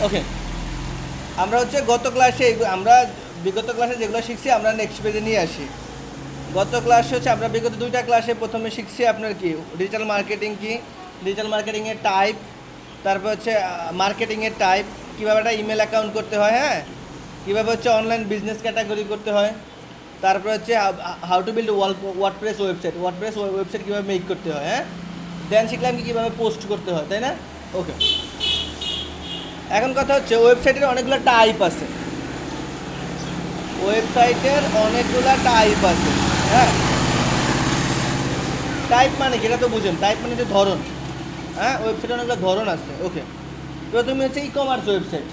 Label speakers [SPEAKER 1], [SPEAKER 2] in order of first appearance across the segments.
[SPEAKER 1] ওকে, আমরা হচ্ছে গত ক্লাসে আমরা বিগত ক্লাসে যেগুলো শিখছি আমরা নেক্সট পেজে নিয়ে আসি। গত ক্লাসে হচ্ছে আমরা বিগত 2টা ক্লাসে প্রথমে শিখছি আপনার কি ডিজিটাল মার্কেটিং, কি ডিজিটাল মার্কেটিংয়ের টাইপ, তারপর হচ্ছে মার্কেটিংয়ের টাইপ, কীভাবে একটা ইমেল অ্যাকাউন্ট করতে হয়, হ্যাঁ, কীভাবে হচ্ছে অনলাইন বিজনেস ক্যাটাগরি করতে হয়, তারপর হচ্ছে how to build WordPress website কীভাবে মেক করতে হয়, হ্যাঁ, দেন শিখলাম কি কীভাবে পোস্ট করতে হয়, তাই না? ওকে, এখন কথা হচ্ছে ওয়েবসাইটের অনেকগুলো টাইপ আছে, ওয়েবসাইটের অনেকগুলো টাইপ আছে, হ্যাঁ। টাইপ মানে কি এটা তো বুঝেন, টাইপ মানে যে ধরন, হ্যাঁ, ওয়েবসাইটের অনেকগুলো ধরন আছে। ওকে, প্রথমে হচ্ছে e commerce website.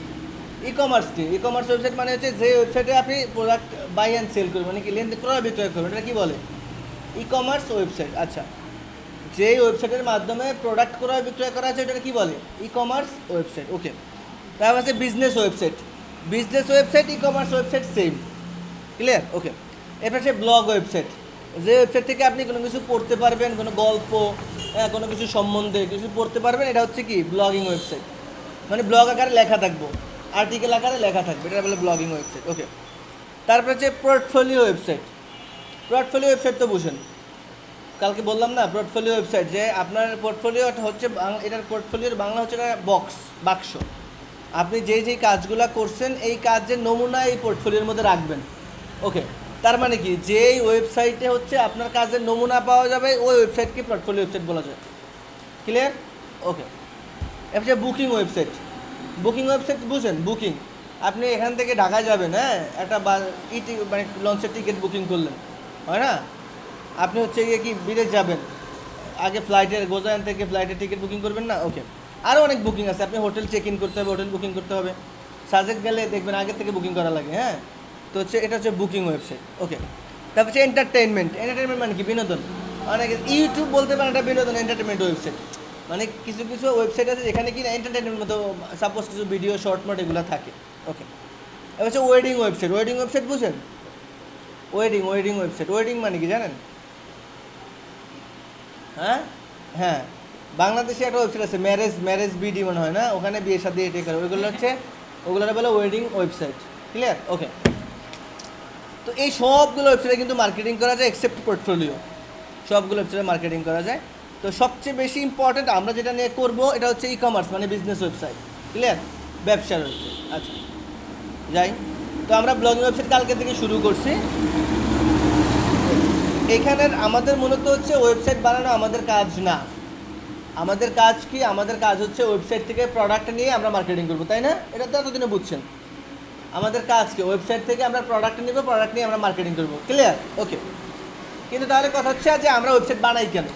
[SPEAKER 1] E commerce কি? ই কমার্স ওয়েবসাইট মানে হচ্ছে যে ওয়েবসাইটে আপনি প্রোডাক্ট বাই অ্যান্ড সেল করবেন, মানে কি লেনদেন ক্রয় বিক্রয় করবেন, এটা কি বলে? ই কমার্স ওয়েবসাইট। আচ্ছা, যেই ওয়েবসাইটের মাধ্যমে প্রোডাক্ট ক্রয় বিক্রয় করা আছে ওটাকে কি বলে? ই কমার্স ওয়েবসাইট। ওকে, তারপর হচ্ছে business website. Business website, e commerce website same, clear? Okay, এরপর হচ্ছে ব্লগ ওয়েবসাইট। যে ওয়েবসাইট থেকে আপনি কোনো কিছু পড়তে পারবেন, কোনো গল্প, হ্যাঁ, কোনো কিছু সম্বন্ধে কিছু পড়তে পারবেন, এটা হচ্ছে কি ব্লগিং ওয়েবসাইট, মানে ব্লগ আকারে লেখা থাকবো, আর্টিকেল আকারে লেখা থাকবে, এটা বলে ব্লগিং ওয়েবসাইট। ওকে, তারপর হচ্ছে পোর্টফোলিও ওয়েবসাইট। পোর্টফোলিও ওয়েবসাইট তো বুঝেন, কালকে বললাম না পোর্টফোলিও ওয়েবসাইট, যে আপনার পোর্টফোলিও হচ্ছে এটার পোর্টফোলিওর বাংলা হচ্ছে এটা বাক্স। আপনি যেই কাজগুলো করছেন এই কাজের নমুনা এই পোর্টফোলিওর মধ্যে রাখবেন। ওকে, তার মানে কি যেই ওয়েবসাইটে হচ্ছে আপনার কাজের নমুনা পাওয়া যাবে ওই ওয়েবসাইটকে পোর্টফোলিও ওয়েবসাইট বলা যায়, ক্লিয়ার? ওকে, এরপর বুকিং ওয়েবসাইট। বুকিং ওয়েবসাইট বুঝেন? বুকিং, আপনি এখান থেকে ঢাকায় যাবেন, হ্যাঁ, একটা মানে লঞ্চের টিকিট বুকিং করলেন, হয় না? আপনি হচ্ছে গিয়ে কি বিদেশ যাবেন, আগে ফ্লাইটের গোজায়ান থেকে ফ্লাইটের টিকিট বুকিং করবেন না? ওকে, আরও অনেক বুকিং আছে, আপনি হোটেল চেক ইন করতে হবে, হোটেল বুকিং করতে হবে, সাজেক গেলে দেখবেন আগে থেকে বুকিং করা লাগে, হ্যাঁ। তো হচ্ছে এটা হচ্ছে বুকিং ওয়েবসাইট। ওকে, তারপর হচ্ছে এন্টারটেনমেন্ট মানে কি বিনোদন, অনেকে ইউটিউব বলতে পারেন এটা বিনোদন এন্টারটেনমেন্ট ওয়েবসাইট, মানে কিছু কিছু ওয়েবসাইট আছে যেখানে কি এন্টারটেনমেন্ট মতো সাপোজ কিছু ভিডিও শর্ট মোট এগুলো থাকে। ওকে, এবার হচ্ছে ওয়েডিং ওয়েবসাইট। ওয়েডিং ওয়েবসাইট বুঝেন? ওয়েডিং ওয়েবসাইট, ওয়েডিং মানে কি জানেন? হ্যাঁ হ্যাঁ, বাংলাদেশে একটা ওয়েবসাইট আছে ম্যারেজ বিডি মনে হয় না, ওখানে বিয়ে শাদী এটাই করে, ওইগুলো হচ্ছে ওগুলোর বলে ওয়েডিং ওয়েবসাইট, ক্লিয়ার? ওকে, তো এই সবগুলো ওয়েবসাইটে কিন্তু মার্কেটিং করা যায় এক্সেপ্ট পোর্টফোলিও, সবগুলো ওয়েবসাইটে মার্কেটিং করা যায়। তো সবচেয়ে বেশি ইম্পর্টেন্ট আমরা যেটা নিয়ে করবো এটা হচ্ছে ই কমার্স মানে বিজনেস ওয়েবসাইট, ক্লিয়ার? ব্যবসার ওয়েবসাইট। আচ্ছা যাই, তো আমরা ব্লগিং ওয়েবসাইট কালকে থেকে শুরু করছি। এখানের আমাদের মূলত হচ্ছে ওয়েবসাইট বানানো আমাদের কাজ না, আমাদের কাজ কি? আমাদের কাজ হচ্ছে ওয়েবসাইট থেকে প্রোডাক্ট নিয়ে আমরা মার্কেটিং করবো, তাই না? এটা তো এতদিনে বুঝছেন। আমাদের কাজ কি? ওয়েবসাইট থেকে আমরা প্রোডাক্ট নিব, প্রোডাক্ট নিয়ে আমরা মার্কেটিং করবো, ক্লিয়ার? ওকে, কিন্তু তাহলে কথা হচ্ছে যে আমরা ওয়েবসাইট বানাই কেন?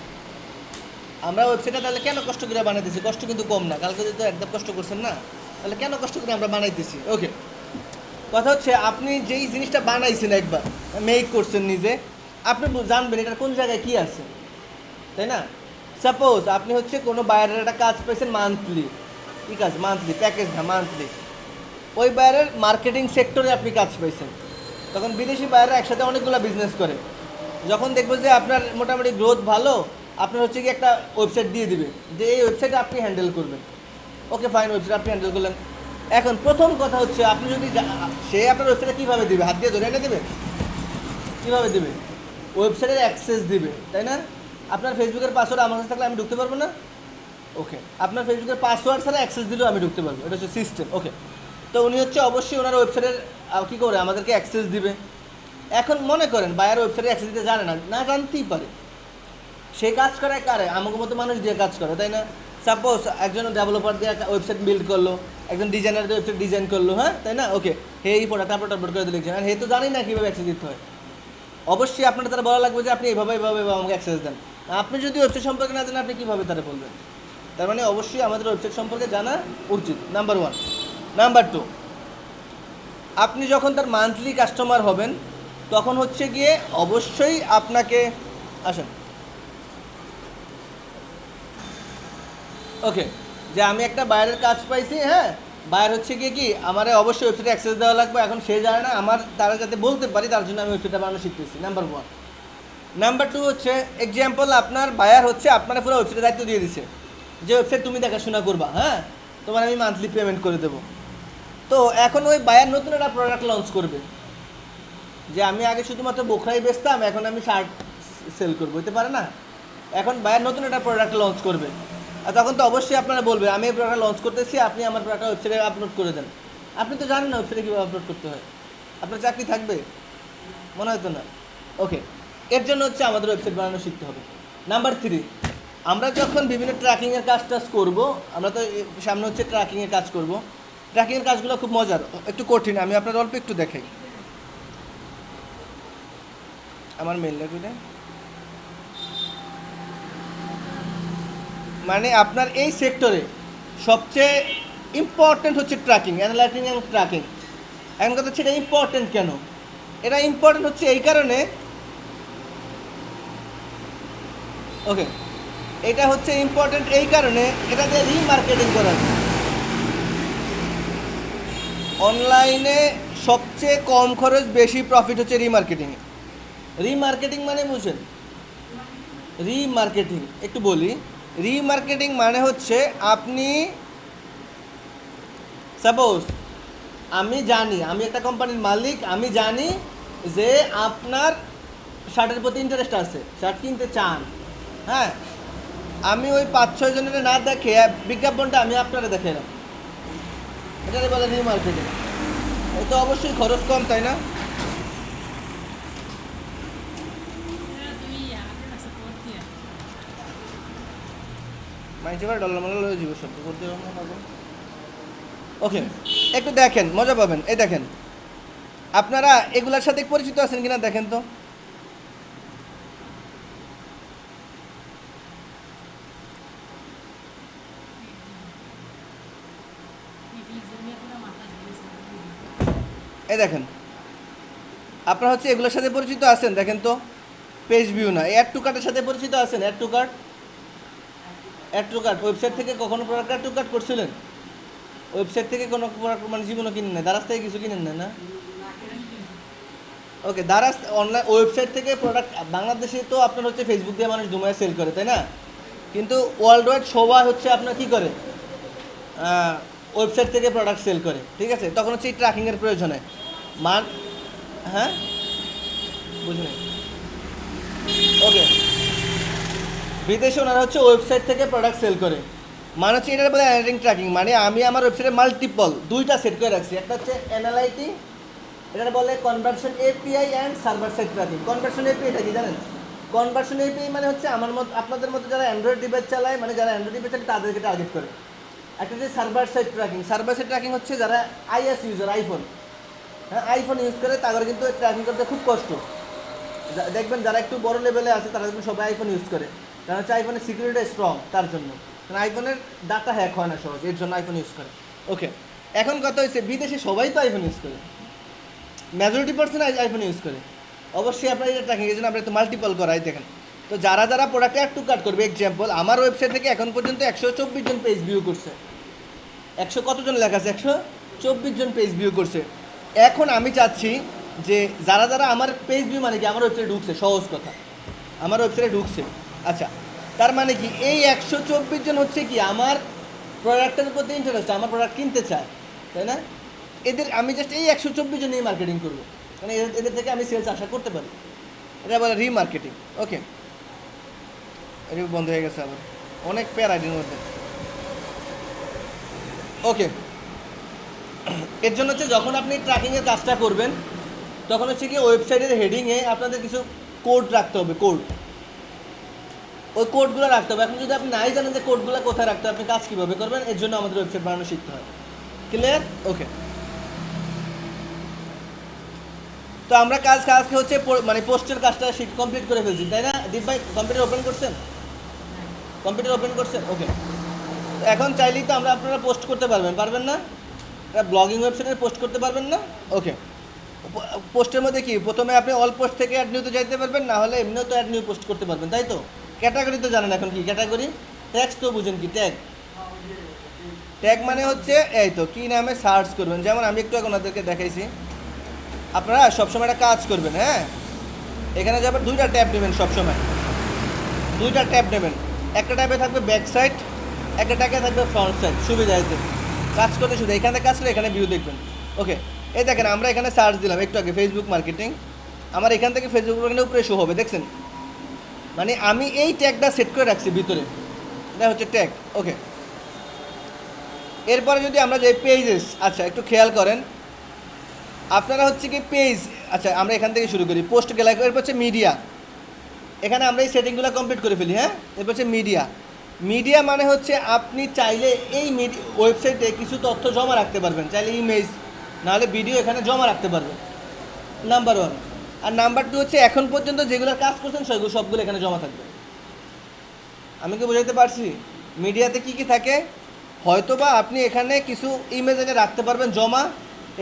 [SPEAKER 1] আমরা ওয়েবসাইটটা তাহলে কেন কষ্ট করে বানাইতেছি? কষ্ট কিন্তু কম না, কালকে তো একদম কষ্ট করছেন না, তাহলে কেন কষ্ট করে আমরা বানাইতেছি? ওকে, কথা হচ্ছে আপনি যেই জিনিসটা বানাইছেন একবার মেক করছেন নিজে, আপনি জানবেন এটার কোন জায়গায় কী আছে, তাই না? সাপোজ আপনি হচ্ছে কোনো বাইরের একটা কাজ পেয়েছেন মান্থলি, ঠিক আছে, মান্থলি প্যাকেজ না মান্থলি, ওই বাইরের মার্কেটিং সেক্টরে আপনি কাজ পেয়েছেন, তখন বিদেশি বাইরে একসাথে অনেকগুলো বিজনেস করে, যখন দেখবো যে আপনার মোটামুটি গ্রোথ ভালো, আপনার হচ্ছে কি একটা ওয়েবসাইট দিয়ে দিবে যে এই ওয়েবসাইট আপনি হ্যান্ডেল করবেন। ওকে ফাইন, ওয়েবসাইট আপনি হ্যান্ডেল করলেন। এখন প্রথম কথা হচ্ছে আপনি যদি সে আপনার ওয়েবসাইটে কীভাবে দিবে? হাত দিয়ে ধরে এনে দেবে? কীভাবে দেবে? ওয়েবসাইটের অ্যাক্সেস দিবে, তাই না? আপনার ফেসবুকের পাসওয়ার্ড আমার কাছে থাকলে আমি ঢুকতে পারবো না? ওকে, আপনার ফেসবুকের পাসওয়ার্ড ছাড়া অ্যাক্সেস দিলেও আমি ঢুকতে পারবো, এটা হচ্ছে সিস্টেম। ওকে, তো উনি হচ্ছে অবশ্যই ওনার ওয়েবসাইটের কী করে আমাদেরকে অ্যাক্সেস দিবে। এখন মনে করেন বায়ার ওয়েবসাইটে অ্যাক্সেস দিতে জানে না, না জানতেই পারে, সে কাজ করে কারে? আমাকে মতো মানুষ দিয়ে কাজ করে, তাই না? সাপোজ একজন ডেভেলপার দিয়ে ওয়েবসাইট বিল্ড করলো, একজন ডিজাইনার দিয়ে ওয়েবসাইট ডিজাইন করলো, হ্যাঁ, তাই না? ওকে, হে এই প্রোডাক্ট আপলোড করে দিলেন, আর হে তো জানি না কীভাবে অ্যাক্সেস দিতে হয়। অবশ্যই আপনার তারা বলা লাগবে যে আপনি এভাবে আমাকে অ্যাক্সেস দেন। আপনি যদি ওয়েবসাইট সম্পর্কে না জানেন আপনি কীভাবে তারা বলবেন? তার মানে অবশ্যই আমাদের ওয়েবসাইট সম্পর্কে জানা উচিত, নাম্বার 1। নাম্বার 2, আপনি যখন তার মান্থলি কাস্টমার হবেন তখন হচ্ছে গিয়ে অবশ্যই আপনাকে আসেন, ওকে, যে আমি একটা বাইরের কাজ পাইছি, হ্যাঁ, বাইরে হচ্ছে গিয়ে কি আমার অবশ্যই ওয়েবসাইটে অ্যাক্সেস দেওয়া লাগবে, এখন সে জানে না, আমার তারা যাতে বলতে পারি তার জন্য আমি ওয়েবসাইটটা বানানো শিখতেছি, নাম্বার 1। নাম্বার 2 হচ্ছে এক্সাম্পল, আপনার বায়ার হচ্ছে আপনার পুরো ওয়েবসাইটের দায়িত্ব দিয়ে দিছে যে ওয়েবসাইট তুমি দেখাশোনা করবা, হ্যাঁ, তোমার আমি মান্থলি পেমেন্ট করে দেবো। তো এখন ওই বায়ার নতুন একটা প্রোডাক্ট লঞ্চ করবে, যে আমি আগে শুধুমাত্র বোখরাই বেচতাম, এখন আমি শার্ট সেল করবো, হতে পারে না? এখন বায়ার নতুন একটা প্রোডাক্ট লঞ্চ করবে, আর তখন তো অবশ্যই আপনারা বলবে আমি এই প্রোডাক্ট লঞ্চ করতেছি, আপনি আমার প্রোডাক্ট ওয়েবসাইটে আপলোড করে দেন। আপনি তো জানেন না ওয়েবসাইটে কীভাবে আপলোড করতে হয়, আপনার চাকরি থাকবে? মনে হতো না। ওকে, এর জন্য হচ্ছে আমাদের ওয়েবসাইট বানানো শিখতে হবে। নাম্বার 3, আমরা যখন বিভিন্ন ট্র্যাকিংয়ের কাজ টাজ করবো, আমরা তো সামনে হচ্ছে ট্র্যাকিংয়ের কাজ করব। ট্র্যাকিংয়ের কাজগুলো খুব মজার, একটু কঠিন, আমি আপনার অল্প একটু দেখাই। আমার মেল লাগবে, মানে আপনার এই সেক্টরে সবচেয়ে ইম্পর্টেন্ট হচ্ছে ট্র্যাকিং, অ্যানালাইটিং এবং ট্র্যাকিং। এখন কথা হচ্ছে এটা ইম্পর্টেন্ট কেন? এটা ইম্পর্টেন্ট হচ্ছে এই কারণে, ওকে, এটা হচ্ছে ইম্পর্টেন্ট এই কারণে, এটা দিয়ে রিমার্কেটিং করা যায়। অনলাইনে সবচেয়ে কম খরচ বেশি প্রফিট হচ্ছে রিমার্কেটিংয়ে। রিমার্কেটিং মানে বুঝেন? রিমার্কেটিং একটু বলি। রিমার্কেটিং মানে হচ্ছে আপনি সাপোজ আমি জানি আমি একটা কোম্পানির মালিক, আমি জানি যে আপনার শার্টের প্রতি ইন্টারেস্ট আছে, শার্ট কিনতে চান, হ্যাঁ, আমি ওই 5-6 জনের না দেখে বিজ্ঞাপনটা আমি আপনারা দেখাইলাম, এটাকে বলে রিমার্কেটিং। এই তো অবশ্যই খরচ কম, তাই না? মাইছে ডলার মালা লয়ে যাব শব্দ করতে হবে। ওকে, একটু দেখেন, মজা পাবেন। এই দেখেন, আপনারা এগুলার সাথে পরিচিত আছেন কিনা দেখেন তো। এই দেখেন, আপনারা হচ্ছে এগুলোর সাথে পরিচিত আছেন, দেখেন তো। পেজ ভিউ না, অ্যাড টু কার্টের সাথে পরিচিত আছেন? Add to cart, add to cart website থেকে কখনো প্রোডাক্ট অ্যাড টু কার্ট করছিলেন? ওয়েবসাইট থেকে কোনো প্রোডাক্ট মানে জীবনও কিনেন না, দারাজ থেকে কিছু কিনেন না, না? ওকে, দারাজ অনলাইন ওয়েবসাইট থেকে প্রোডাক্ট, বাংলাদেশে তো আপনার হচ্ছে ফেসবুক দিয়ে মানুষ দুমায় সেল করে, তাই না? কিন্তু ওয়ার্ল্ড ওয়াইড সবাই হচ্ছে আপনার কী করে, ওয়েবসাইট থেকে প্রোডাক্ট সেল করে, ঠিক আছে? তখন হচ্ছে এই ট্র্যাকিংয়ের প্রয়োজন হয়। হ্যাঁ, বুঝলেন? ওকে, বিদেশে ওনারা হচ্ছে ওয়েবসাইট থেকে প্রোডাক্ট সেল করে, মানে হচ্ছে এটার বলে অ্যানালাইটিং ট্র্যাকিং। মানে আমি আমার ওয়েবসাইটে মাল্টিপল 2টা সেট করে রাখছি, একটা হচ্ছে অ্যানালাইটিং, এটা বলে conversion API and server side tracking. Conversion API এটা কি জানেন? কনভার্সন এপিআই মানে হচ্ছে আমার মতো আপনাদের মতো যারা অ্যান্ড্রয়েড ডিভাইস চালায়, মানে যারা অ্যান্ড্রয়েড ডিভাইস চালায় তাদেরকে টার্গেট করে। একটা হচ্ছে server side tracking. Server side tracking হচ্ছে যারা আইএস ইউজার, আইফোন, হ্যাঁ, আইফোন ইউজ করে, তাদের কিন্তু ট্র্যাকিং করতে খুব কষ্ট। দেখবেন যারা একটু বড় লেভেলে আছে তারা কিন্তু সবাই আইফোন ইউজ করে, কারণ হচ্ছে আইফোনের সিকিউরিটি স্ট্রং, তার জন্য। কারণ আইফোনের ডাটা হ্যাক হয় না সহজ, এর জন্য আইফোন ইউজ করে। ওকে, এখন কথা হচ্ছে বিদেশে সবাই তো আইফোন ইউজ করে, মেজরিটি পার্সেন্ট আইফোন ইউজ করে। অবশ্যই আপনার এটা ট্র্যাকিং এর জন্য আপনার একটু মাল্টিপল করাই দেখেন। তো যারা যারা প্রোডাক্টে অ্যাড টু কার্ট করবে, এক্সাম্পল আমার ওয়েবসাইট থেকে এখন পর্যন্ত 124 জন পেজ ভিউ করছে। 100 কতজন লেখা আছে? 124 জন পেজ ভিউ করছে। এখন আমি চাচ্ছি যে যারা যারা আমার পেজ ভিউ মানে কি আমার ওয়েবসাইটে ঢুকছে, সহজ কথা, আমার ওয়েবসাইটে ঢুকছে, আচ্ছা, তার মানে কি এই 124 জন হচ্ছে কি আমার প্রোডাক্টের প্রতি ইন্টারেস্ট, আমার প্রোডাক্ট কিনতে চায়, তাই না? এদের আমি জাস্ট এই 124 জন নিয়ে মার্কেটিং করবো, মানে এদের থেকে আমি সেলস আশা করতে পারি। এটা বলে রিমার্কেটিং। ওকে, এটা বন্ধ হয়ে গেছে আবার, অনেক প্যারাডির মধ্যে। ওকে, এর জন্য হচ্ছে যখন আপনি ট্র্যাকিংয়ের কাজটা করবেন তখন হচ্ছে কি ওয়েবসাইটের হেডিংয়ে আপনাদের কিছু কোড রাখতে হবে, কোড, ওই কোডগুলো রাখতে হবে। এখন যদি আপনি নাই জানেন যে কোডগুলো কোথায় রাখতে হবে, আপনি কাজ কীভাবে করবেন, এর জন্য আমাদের ওয়েবসাইট বানানো শিখতে হয়। ক্লিয়ার? ওকে, তো আমরা কাজকে হচ্ছে মানে পোস্টের কাজটা কমপ্লিট করে ফেলছি, তাই না? দীপ ভাই কম্পিউটার ওপেন করছেন? কম্পিউটার ওপেন করছেন? ওকে, এখন চাইলেই তো আপনারা পোস্ট করতে পারবেন না? এটা ব্লগিং ওয়েবসাইটে পোস্ট করতে পারবেন না? ওকে, পোস্টের মধ্যে কি প্রথমে আপনি অল পোস্ট থেকে অ্যাড নিউতে যাইতে পারবেন, না হলে এমনিও তো অ্যাড নিউ পোস্ট করতে পারবেন, তাই তো? ক্যাটাগরি তো জানেন এখন কি ক্যাটাগরি, ট্যাগস তো বুঝেন কি ট্যাগ? ট্যাগ মানে হচ্ছে এই তো কী নামে সার্চ করবেন। যেমন আমি একটু আগে ওনাদেরকে দেখাইছি, আপনারা সবসময় একটা কাজ করবেন, হ্যাঁ, এখানে যাবেন 2টা ট্যাব নেবেন, সবসময় 2টা ট্যাব নেবেন। একটা ট্যাবে থাকবে ব্যাক সাইড, একটা ট্যাবে থাকবে ফ্রন্ট সাইড, সুবিধা হয়েছে। কাজ করতে শুধু এখানে কাজ করে এখানে ভিউ দেখবেন। ওকে, এই দেখেন আমরা এখানে সার্চ দিলাম একটু আগে ফেসবুক মার্কেটিং, আমার এখান থেকে ফেসবুক মার্কেটিং উপরে শো হবে, দেখছেন? মানে আমি এই ট্যাগটা সেট করে রাখছি ভিতরে, এটা হচ্ছে ট্যাগ। ওকে, এরপরে যদি আমরা যে পেজেস, আচ্ছা একটু খেয়াল করেন আপনারা হচ্ছে কি পেজ, আচ্ছা আমরা এখান থেকে শুরু করি, পোস্ট গেলা, এরপর হচ্ছে মিডিয়া, এখানে আমরা এই সেটিংগুলো কমপ্লিট করে ফেলি। হ্যাঁ, এরপর হচ্ছে মিডিয়া। মিডিয়া মানে হচ্ছে আপনি চাইলে এই ওয়েবসাইটে কিছু তথ্য জমা রাখতে পারবেন, চাইলে ইমেজ নাহলে ভিডিও এখানে জমা রাখতে পারবেন, নাম্বার ওয়ান। আর নাম্বার টু হচ্ছে এখন পর্যন্ত যেগুলো কাজ করছেন সেগুলো সবগুলো এখানে জমা থাকবে। আমি কি বোঝাতে পারছি? মিডিয়াতে কি কি থাকে, হয়তোবা আপনি এখানে কিছু ইমেজ এনে রাখতে পারবেন জমা,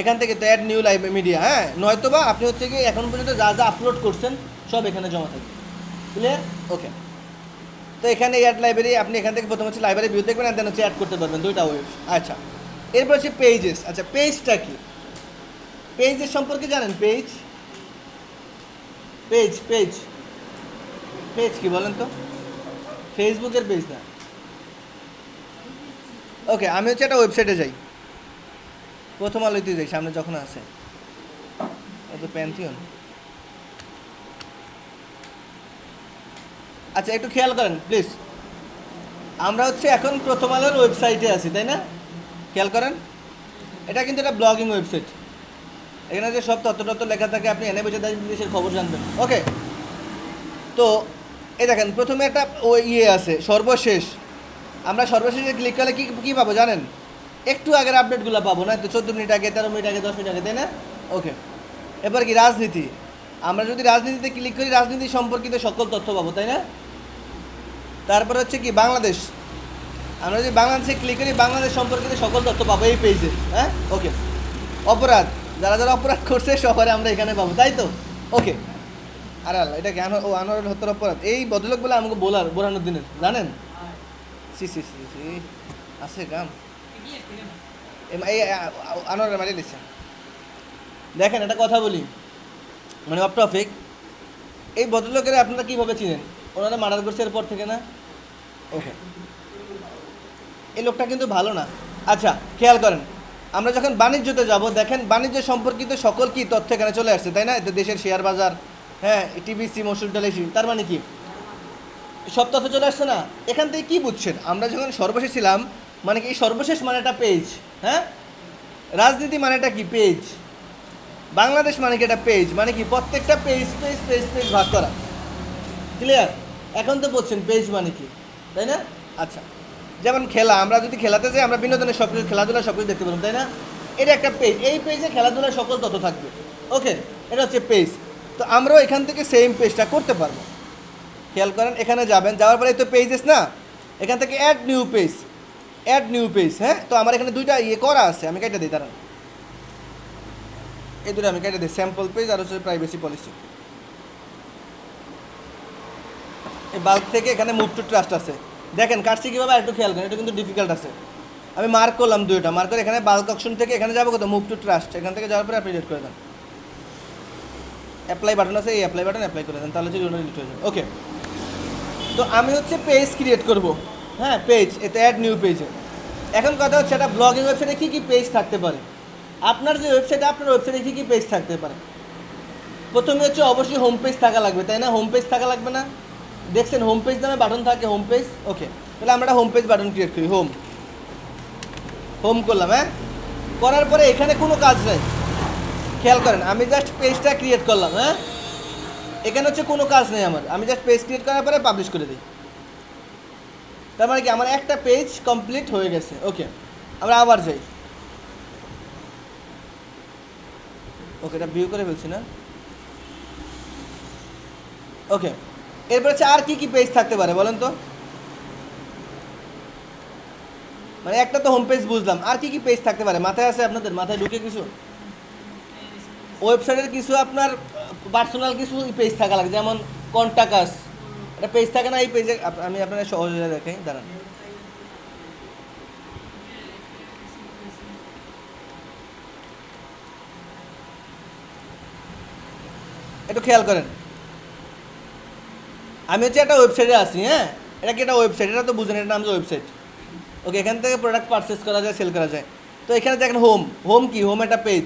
[SPEAKER 1] এখান থেকে তো অ্যাড নিউ লাইভ মিডিয়া, হ্যাঁ, নয়তোবা আপনি হচ্ছে কি এখন পর্যন্ত যা যা আপলোড করছেন সব এখানে জমা থাকবে। ক্লিয়ার? ওকে, তো এখানে অ্যাড লাইব্রেরি, আপনি এখান থেকে প্রথম হচ্ছে লাইব্রেরি ভিউ দেখবেন, দেন হচ্ছে অ্যাড করতে পারবেন দুইটা ওয়েব। আচ্ছা, এরপর হচ্ছে পেজেস। আচ্ছা, পেজটা কি? পেজের সম্পর্কে জানেন? পেজ পেজ পেজ পেজ কি বলেন তো? ফেসবুকের পেজ না। ওকে, আমি হচ্ছে একটা ওয়েবসাইটে যাই, প্রথম আলোতে যাই, সামনে যখন আছে তো প্যান্থিয়ন। আচ্ছা একটু খেয়াল করেন প্লিজ, আমরা হচ্ছে এখন প্রথম আলোর ওয়েবসাইটে আছি, তাই না? খেয়াল করেন, এটা কিন্তু একটা ব্লগিং ওয়েবসাইট, এখানে যে সব তথ্য লেখা থাকে, আপনি এনে বসে দেশের খবর জানবেন। ওকে, তো এই দেখেন প্রথমে একটা আছে সর্বশেষ, আমরা সর্বশেষে ক্লিক করলে কী কী পাবো জানেন? একটু আগের আপডেটগুলো পাবো না তো, 14 মিনিট আগে, 13 মিনিট আগে, 10 মিনিট আগে, তাই না? ওকে, এবার কি রাজনীতি, আমরা যদি রাজনীতিতে ক্লিক করি রাজনীতি সম্পর্কিত সকল তথ্য পাবো, তাই না? তারপরে হচ্ছে কি বাংলাদেশ, আমরা যদি বাংলাদেশে ক্লিক করি বাংলাদেশ সম্পর্কিত সকল তথ্য পাবো এই পেজে। হ্যাঁ, ওকে, অপরাধ, যারা যারা অপরাধ করছে শহরে আমরা এখানে পাবো, তাই তো? ওকে, আর আল্লাহ, এটা জ্ঞান ও আনোয়ারের হত্যার অপরাধ, এই ভদ্রলোক বলে আমাকে বোরানোর দিনের, জানেন? সি সি সি সি আছে কাম, এই আনোয়ারের মারিয়ে দিচ্ছে। দেখেন একটা কথা বলি, মানে অফ টপিক, এই ভদ্রলোকের আপনারা কীভাবে চিনেন? ওনারা মার্ডার করছে এরপর থেকে না? ওকে, এই লোকটা কিন্তু ভালো না। আচ্ছা খেয়াল করেন, আমরা যখন বাণিজ্যতে যাব দেখেন বাণিজ্য সম্পর্কিত সকল কি তথ্য এখানে চলে আসছে, তাই না? এটা দেশের শেয়ার বাজার, হ্যাঁ, টিবিসি, মসুর ডাল, তার মানে কি সব তথ্য চলে আসছে না? এখান থেকে কি বুঝছেন? আমরা যখন সর্বশেষ ছিলাম, মানে কি সর্বশেষ মানে একটা পেজ, হ্যাঁ, রাজনীতি মানে একটা কি পেজ, বাংলাদেশ মানে কি একটা পেজ, মানে কি প্রত্যেকটা পেজ পেজ পেজ পেজ ভাগ করা। ক্লিয়ার? এখন তো বলছেন পেজ মানে কি, তাই না? আচ্ছা, যেমন খেলা, আমরা যদি খেলাতে যাই আমরা বিনোদনের সব কিছু, খেলাধুলা সব কিছু দেখতে পারবো, তাই না? এটা একটা পেজ, এই পেজে খেলাধুলার সকল তথ্য থাকবে। ওকে, এটা হচ্ছে পেজ। তো আমরাও এখান থেকে সেম পেজটা করতে পারবো। খেয়াল করেন, এখানে যাবেন, যাওয়ার পরে তো পেজেস না, এখান থেকে add new page, add new page. হ্যাঁ, তো আমার এখানে দুইটা করা আছে, আমি কেটে দিই, দাঁড়ান, এই দুটো আমি কেটে দিই, স্যাম্পল পেজ আর হচ্ছে প্রাইভেসি পলিসি। এই বাল্ক থেকে এখানে মুভ টু ট্রাস্ট আছে, দেখেন কাটছি কীভাবে, একটু খেয়াল করেন, এটা কিন্তু ডিফিকাল্ট আছে। আমি মার্ক করলাম দুইটা, মার্ক করে এখানে বাল্ক অপশন থেকে এখানে যাবো কত, মুভ টু ট্রাস্ট, এখান থেকে যাওয়ার পরে আপনি ডিলিট করে দেন, অ্যাপ্লাই বাটন আছে, এই অ্যাপ্লাই বাটন অ্যাপ্লাই করে দেন, তাহলে হচ্ছে ডিলিট হয়ে যাবে। ওকে, তো আমি হচ্ছে পেজ ক্রিয়েট করব, হ্যাঁ, পেজ, এতে অ্যাড নিউ পেজে। এখন কথা হচ্ছে একটা ব্লগিং ওয়েবসাইটে কী কী পেজ থাকতে পারে, আপনার যে ওয়েবসাইটে, আপনার ওয়েবসাইটে কী কী পেজ থাকতে পারে? প্রথমে হচ্ছে অবশ্যই হোম পেজ থাকা লাগবে, তাই না? হোম পেজ থাকা লাগবে না? দেখছেন হোম পেজ নামে বাটন থাকে, হোম পেজ। ওকে, তাহলে আমরা হোম পেজ বাটন ক্রিয়েট করি, হোম করলাম। হ্যাঁ, করার পরে এখানে কোনো কাজ নাই, খেয়াল করেন, আমি জাস্ট পেজটা ক্রিয়েট করলাম। হ্যাঁ, এখানে হচ্ছে কোনো কাজ নেই আমার, আমি জাস্ট পেজ ক্রিয়েট করার পরে পাবলিশ করে দিই, তার মানে কি আমার একটা পেজ কমপ্লিট হয়ে গেছে। ওকে, আমরা আবার যাই। ওকে, এটা ভিউ করে ফেলছি না? ওকে, এরপর হচ্ছে আর কি কি পেজ থাকতে পারে বলেন তো? মানে একটা তো হোম পেজ বুঝলাম, আর কি কি পেজ থাকতে পারে মাথায় আছে আপনাদের? মাথায় ঢুকে কিছু ওয়েবসাইটের কিছু আপনার পার্সোনাল কিছু পেজ থাকা লাগে, যেমন কন্টাক্ট আস, একটা পেজ থাকে না? এই পেজে আমি আপনার সহজে দেখাই, দাঁড়ান, একটু খেয়াল করেন, আমি হচ্ছে একটা ওয়েবসাইটে আছি। হ্যাঁ, এটা কি একটা ওয়েবসাইট? এটা তো বুঝেন, এটার নাম যে ওয়েবসাইট। ওকে, এখান থেকে প্রোডাক্ট পারচেস করা যায়, সেল করা যায়। তো এখানে দেখেন হোম, হোম কি, হোম একটা পেজ,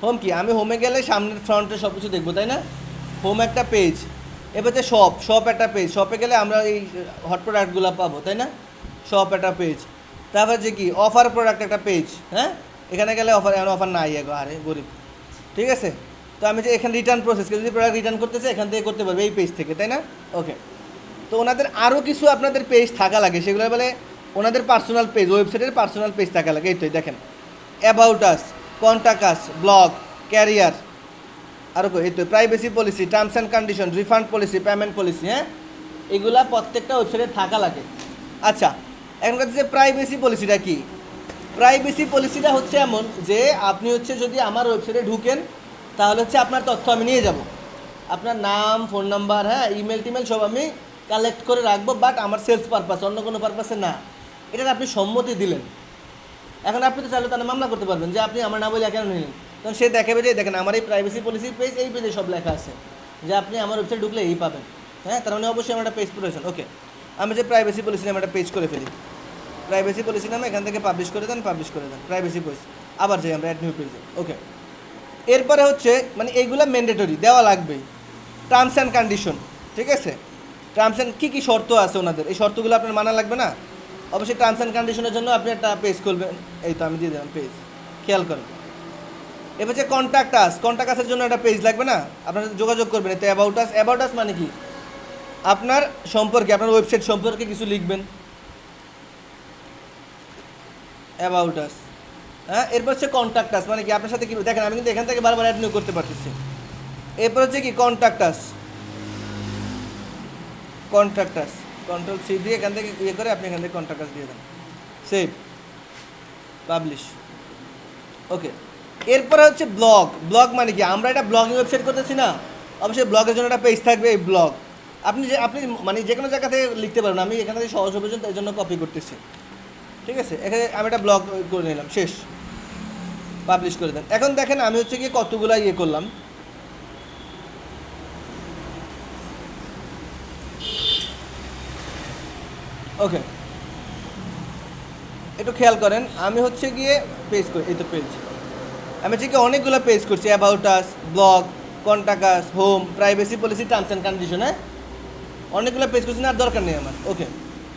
[SPEAKER 1] হোম কি, আমি হোমে গেলে সামনের ফ্রন্টে সব কিছু দেখবো, তাই না? হোম একটা পেজ। এবার হচ্ছে শপ, শপ একটা পেজ, শপে গেলে আমরা এই হট প্রোডাক্টগুলো পাবো, তাই না? শপ একটা পেজ। তারপর যে কি অফার প্রোডাক্ট একটা পেজ, হ্যাঁ, এখানে গেলে অফার, এখন অফার নাই এগো, আরে গরিব, ঠিক আছে। তো আমি যে এখানে রিটার্ন প্রসেস, কেউ যদি প্রোডাক্ট রিটার্ন করতে চাই এখান থেকে করতে পারবে এই পেজ থেকে, তাই না? ওকে। তো ওনাদের আরও কিছু আপনাদের পেজ থাকা লাগে, সেগুলো বলে ওনাদের পার্সোনাল পেজ, ওয়েবসাইটের পার্সোনাল পেজ থাকা লাগে। এই তো দেখেন about us, contact us, blog, career, আরও এই তো privacy policy, terms and condition, refund policy, payment policy, হ্যাঁ, এগুলা প্রত্যেকটা ওয়েবসাইটে থাকা লাগে। আচ্ছা, এখন কথা যে প্রাইভেসি পলিসিটা কি? প্রাইভেসি পলিসিটা হচ্ছে এমন যে আপনি হচ্ছে যদি আমার ওয়েবসাইটে ঢুকেন তাহলে হচ্ছে আপনার তথ্য আমি নিয়ে যাব, আপনার নাম, ফোন নাম্বার, হ্যাঁ, ইমেল টিমেল সব আমি কালেক্ট করে রাখবো, বাট আমার সেলস পারপাস, অন্য কোনো পারপাসে না। এটার আপনি সম্মতি দিলেন। এখন আপনি তো চাইলে তাহলে মামলা করতে পারবেন যে আপনি আমার না বলে কেন নিলেন, তখন সে দেখাবে যে দেখেন আমার এই প্রাইভেসি পলিসি পেজ, এই পেজে সব লেখা আছে যে আপনি আমার ওয়েবসাইট ঢুকলে এই পাবেন, হ্যাঁ, তার মানে অবশ্যই আমার একটা পেজ প্রয়োজন। ওকে, আমি যে প্রাইভেসি পলিসি নামে একটা পেজ করে ফেলি, প্রাইভেসি পলিসি নামে এখান থেকে পাবলিশ করে দেন, পাবলিশ করে দেন প্রাইভেসি পলিসি, আবার যাই আমরা অ্যাড নিউ পেজে। ওকে, এরপরে হচ্ছে মানে এইগুলো ম্যান্ডেটরি দেওয়া লাগবেই, টার্মস অ্যান্ড কন্ডিশন, ঠিক আছে। টার্মস অ্যান্ড কী কী শর্ত আছে ওনাদের, এই শর্তগুলো আপনার মানা লাগবে না? অবশ্যই টার্মস অ্যান্ড কন্ডিশনের জন্য আপনি একটা পেজ খুলবেন, এই তো আমি দিয়ে দিলাম পেজ, খেয়াল করেন। এবার হচ্ছে কন্ট্যাক্ট আস, কন্ট্যাক্ট আসের জন্য একটা পেজ লাগবে না, আপনারা যোগাযোগ করবেন। এতে অ্যাবাউট আস, অ্যাবাউট আস মানে কি, আপনার সম্পর্কে, আপনার ওয়েবসাইট সম্পর্কে কিছু লিখবেন, অ্যাবাউট আস, হ্যাঁ। এরপর হচ্ছে কন্ট্যাক্ট আস মানে কি, আপনার সাথে কি, দেখেন আমি কিন্তু এখান থেকে বারবার অ্যাড নিউ করতে পারতেছি। এরপর হচ্ছে কি contact us, contact us, control C দিয়ে এখান থেকে ইয়ে করে আপনি এখান থেকে কন্ট্যাক্ট আস দিয়ে দেন, সেভ, পাবলিশ। ওকে, এরপরে হচ্ছে ব্লগ, ব্লগ মানে কি, আমরা এটা ব্লগিং ওয়েবসাইট করতেছি না, অবশ্যই ব্লগের জন্য একটা পেজ থাকবে, এই ব্লগ। আপনি মানে যে কোনো জায়গা থেকে লিখতে পারবেন, আমি এখানে থেকে সহজ পর্যন্ত এই জন্য কপি করতেছি, ঠিক আছে। এখানে আমি একটা ব্লগ করে নিলাম, শেষ, পাবলিশ করে দেন। এখন দেখেন আমি হচ্ছে গিয়ে কতগুলো ইয়ে করলাম, ওকে, একটু খেয়াল করেন, আমি হচ্ছে গিয়ে পেজ করি, এই তো পেজ, আমি হচ্ছে গিয়ে অনেকগুলো পেজ করছি, about us, blog, contact us, home, privacy policy, terms and condition, হ্যাঁ, অনেকগুলো পেজ করছি না, আর দরকার নেই আমার। ওকে,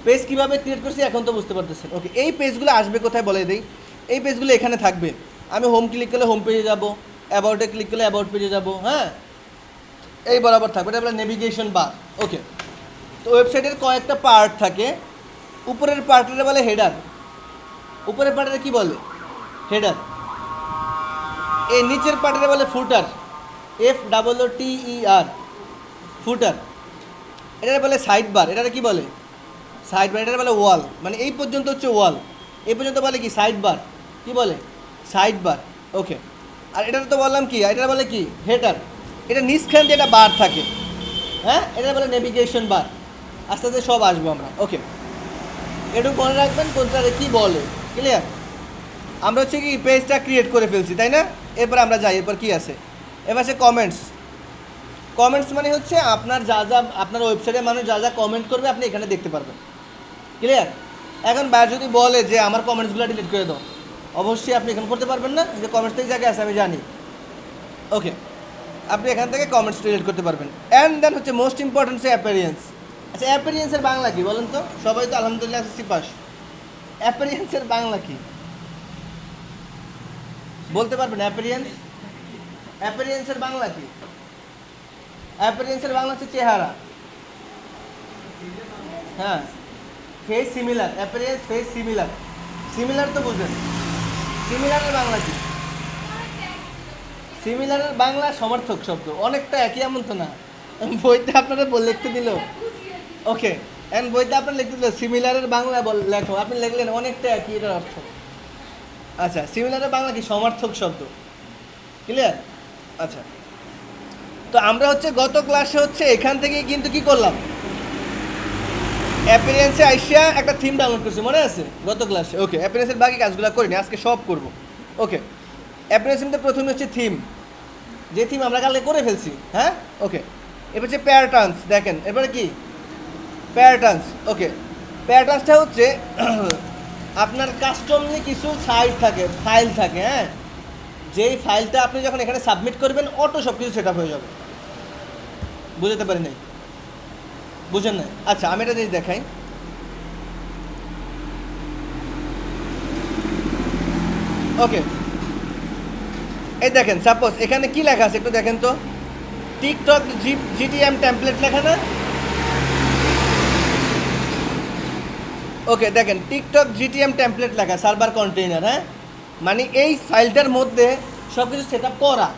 [SPEAKER 1] পেজ কীভাবে ক্রিয়েট করছি এখন তো বুঝতে পারতেছেন। ওকে, এই পেজগুলো আসবে কোথায় বলে দিই, এই পেজগুলো এখানে থাকবে, আমি হোম ক্লিক করলে হোম পেজে যাবো, অ্যাবাউটে ক্লিক করলে অ্যাবাউট পেজে যাবো, হ্যাঁ, এই বরাবর থাকবে, এটা বলে নেভিগেশন বার। ওকে, তো ওয়েবসাইটের কয়েকটা পার্ট থাকে, উপরের পার্টের বলে হেডার, উপরের পার্টের কি বলে, হেডার। এই নিচের পার্টের বলে ফুটার, FOOTER, ফুটার। এটার বলে সাইড বার, এটার কি বলে, সাইড বার। এটার বলে ওয়াল, মানে এই পর্যন্ত হচ্ছে ওয়াল, এই পর্যন্ত বলে কি সাইড বার, কী বলে, সাইড বার। ওকে, আর এটার তো বললাম কি, এটার বলে কি হেডার, এটা নিচখান দিয়ে একটা বার থাকে, হ্যাঁ, এটার বলে নেভিগেশন বার। আস্তে আস্তে সব আসবো আমরা। ওকে, একটু মনে রাখবেন কোনটা কী বলে, ক্লিয়ার। আমরা হচ্ছে কি পেজটা ক্রিয়েট করে ফেলছি, তাই না? এরপর আমরা যাই, এরপর কি আছে, এবার আছে কমেন্টস। কমেন্টস মানে হচ্ছে আপনার যা যা, আপনার ওয়েবসাইটে মানুষ যা যা কমেন্ট করবে আপনি এখানে দেখতে পারবেন, ক্লিয়ার। এখন বাইরে যদি বলে যে আমার কমেন্টসগুলো ডিলিট করে দাও, অবশ্যই আপনি এখানে করতে পারবেন না, যে কমেন্টস থেকে জায়গায় আছে আমি জানি। ওকে, আপনি এখান থেকে কমেন্টস ডিলিট করতে পারবেন। অ্যান্ড দেন হচ্ছে মোস্ট ইম্পর্টেন্ট হচ্ছে অ্যাপিয়ারেন্স। আচ্ছা, অ্যাপিয়ারেন্সের বাংলা কি বলেন তো? সবাই তো আলহামদুলিল্লাহ এসএসসি পাস, অ্যাপিয়ারেন্সের বাংলা কি বলতে পারবেন? অ্যাপিয়ারেন্স, অ্যাপিয়ারেন্সের বাংলা কি? অ্যাপিয়ারেন্সের বাংলা হচ্ছে চেহারা, হ্যাঁ, face similar, appearance face similar, similar তো বুঝেন, সিমিলারের বাংলা কি? সিমিলারের বাংলা সমার্থক শব্দ, অনেকটা একই এমন তো না, বইতে আপনারা লিখতে দিল। ওকে, এন্ড বইতে আপনার লিখতে দিল সিমিলারের বাংলা লেখো, আপনি লিখলেন অনেকটা একই, এটার অর্থ। আচ্ছা, সিমিলারের বাংলা কি? সমার্থক শব্দ, ক্লিয়ার। আচ্ছা, তো আমরা হচ্ছে গত ক্লাসে হচ্ছে এখান থেকে কিন্তু কি করলাম, অ্যাপিয়ারেন্সে আইসিয়া একটা থিম ডাউনলোড করছি, মনে আছে গত ক্লাসে? ওকে, অ্যাপিয়ারেন্সের বাকি কাজগুলো করিনি, আজকে সব করব। ওকে, অ্যাপিয়ারেন্সের মধ্যে প্রথমে হচ্ছে থিম, যে থিম আমরা কালকে করে ফেলছি, হ্যাঁ। ওকে, এবার হচ্ছে প্যাটার্নস, দেখেন এরপরে কি প্যাটার্নস। ওকে, প্যাটার্নসটা হচ্ছে আপনার কাস্টমলি কিছু সাইট থাকে, ফাইল থাকে, হ্যাঁ, যেই ফাইলটা আপনি যখন এখানে সাবমিট করবেন অটো সব কিছু সেট আপ হয়ে যাবে। বুঝতে পারি নাই? বুঝেন না? আচ্ছা, আমি এটা জিনিস দেখাই। ওকে, এই দেখেন, সাপোজ এখানে কি লেখা আছে একটু দেখেন তো। টিকটক জিটিএম টেমপ্লেট লেখা না? ওকে, দেখেন টিকটক জিটিএম টেমপ্লেট লেখা, সার্ভার কন্টেইনার, হ্যাঁ, মানে এই ফাইলটার মধ্যে সব কিছু সেট আপ করা।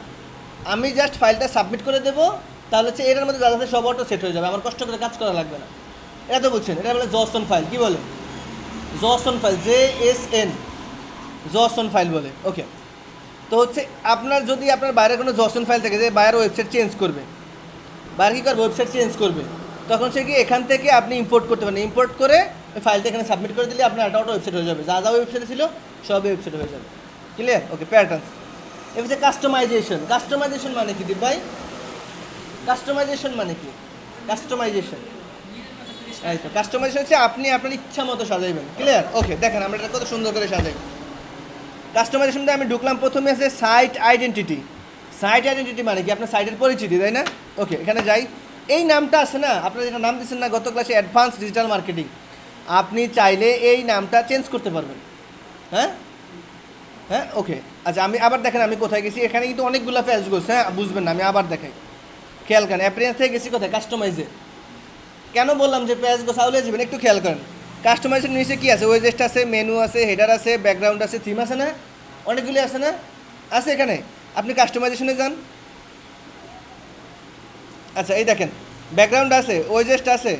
[SPEAKER 1] আমি জাস্ট ফাইলটা সাবমিট করে দেবো, তাহলে হচ্ছে এটার মধ্যে যা আছে সব অটো সেট হয়ে যাবে, আমার কষ্ট করে কাজ করা লাগবে না। এটা তো বুঝছেন, এটা বলে জসন ফাইল। কি বলে? জসন ফাইল, JSN, জসন ফাইল বলে। ওকে, তো হচ্ছে আপনার যদি আপনার বাইরে কোনো জসন ফাইল থাকে, যে বাইরের ওয়েবসাইট চেঞ্জ করবে, বাইরে কী করবে, ওয়েবসাইট চেঞ্জ করবে, তখন সে কি এখান থেকে আপনি ইম্পোর্ট করতে পারেন। ইম্পোর্ট করে ওই ফাইলটা এখানে সাবমিট করে দিলে আপনার একটা অটো ওয়েবসাইট হয়ে যাবে, যা যা ওয়েবসাইটে ছিল সবই ওয়েবসাইট হয়ে যাবে। ক্লিয়ার? ওকে, প্যাটার্নস। এবার হচ্ছে কাস্টমাইজেশন। কাস্টমাইজেশন মানে কি দীপ ভাই? কাস্টমাইজেশন মানে কি? কাস্টমাইজেশন, এই তো কাস্টমাইজেশন হচ্ছে আপনি আপনার ইচ্ছা মতো সাজাইবেন। ক্লিয়ার? ওকে, দেখেন আমরা এটা কত সুন্দর করে সাজাই। কাস্টমাইজেশনটা আমি ঢুকলাম, প্রথমে আছে সাইট আইডেন্টিটি। সাইট আইডেন্টিটি মানে কি? আপনার সাইটের পরিচিতি, তাই না? ওকে, এখানে যাই। এই নামটা আছে না, আপনারা যেটা নাম দিচ্ছেন না গত ক্লাসে, অ্যাডভান্স ডিজিটাল মার্কেটিং, আপনি চাইলে এই নামটা চেঞ্জ করতে পারবেন। হ্যাঁ হ্যাঁ, ওকে। আচ্ছা, আমি আবার দেখেন আমি কোথায় গেছি। এখানে কিন্তু অনেকগুলো পেজ গেছে, হ্যাঁ, বুঝবেন না, আমি আবার দেখাই। খেয়াল করেন, অ্যাপিয়ারেন্স থেকে গেছি কোথায়? কাস্টমাইজে। কেন বললাম যে পেজ গোছাউলে যাবেন, একটু খেয়াল করেন। কাস্টমাইজের নিচে কী আছে? ওয়েজেস্ট আছে, মেনু আছে, হেডার আছে, ব্যাকগ্রাউন্ড আছে, থিম আছে না? অনেকগুলি আছে না? আছে এখানে। আপনি কাস্টমাইজেশনে যান। আচ্ছা, এই দেখেন ব্যাকগ্রাউন্ড আছে, ওয়েজেস্ট আছে,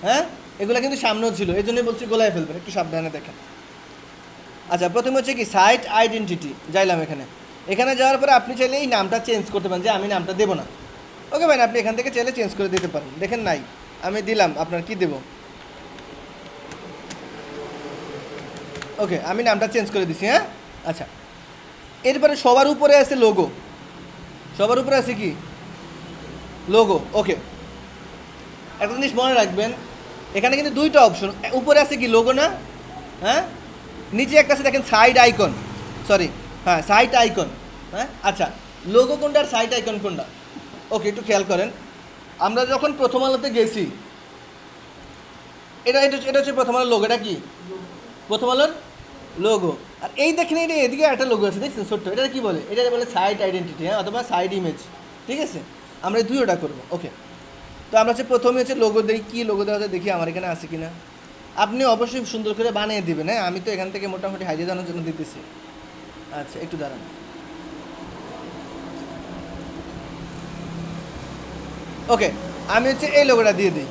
[SPEAKER 1] হ্যাঁ, এগুলো কিন্তু সামনেও ছিল, এই জন্যই বলছি গোলায় ফেলবেন, একটু সাবধানে দেখেন। আচ্ছা, প্রথমে হচ্ছে কি সাইট আইডেন্টিটি, যাইলাম এখানে। এখানে যাওয়ার পরে আপনি চাইলে এই নামটা চেঞ্জ করতে পারেন, যে আমি নামটা দেবো না। ওকে ভাই, আপনি এখান থেকে চাইলে চেঞ্জ করে দিতে পারেন। দেখেন নাই, আমি দিলাম, আপনার কি দেবো? ওকে, আমি নামটা চেঞ্জ করে দিছি, হ্যাঁ। আচ্ছা, এরপরে সবার উপরে আছে লোগো। সবার উপরে আছে কি? লোগো। ওকে, একটা জিনিস মনে রাখবেন, এখানে কিন্তু দুইটা অপশন। উপরে আছে কি? লোগো না? হ্যাঁ, নিচে একটা আছে দেখেন সাইড আইকন, সরি, হ্যাঁ, সাইট আইকন। হ্যাঁ, আচ্ছা, লোগো কোনটা আর সাইট আইকন কোনটা? ওকে, একটু খেয়াল করেন। আমরা যখন প্রথম আলোতে গেছি, এটা এটা এটা হচ্ছে প্রথম আলোর লোগো। এটা কি? প্রথম আলোর লোগো। আর এই দেখেন, এটা এদিকে একটা লোগো আছে, দেখছেন ছোট্ট, এটা কি বলে? এটা বলে সাইট আইডেন্টিটি, হ্যাঁ, অথবা সাইড ইমেজ। ঠিক আছে, আমরা এই দুইটা করবো। ওকে, তো আমরা হচ্ছে প্রথমে হচ্ছে লোগো দিই। কী লোগো দেওয়া যায় দেখি আমার এখানে আছে কি না। আপনি অবশ্যই সুন্দর করে বানিয়ে দেবেন, হ্যাঁ, আমি তো এখান থেকে মোটামুটি হাইজে জানার জন্য দিতেছি। আচ্ছা, একটু দাঁড়ান। ওকে, আমি হচ্ছে এই লোগোটা দিয়ে দিই।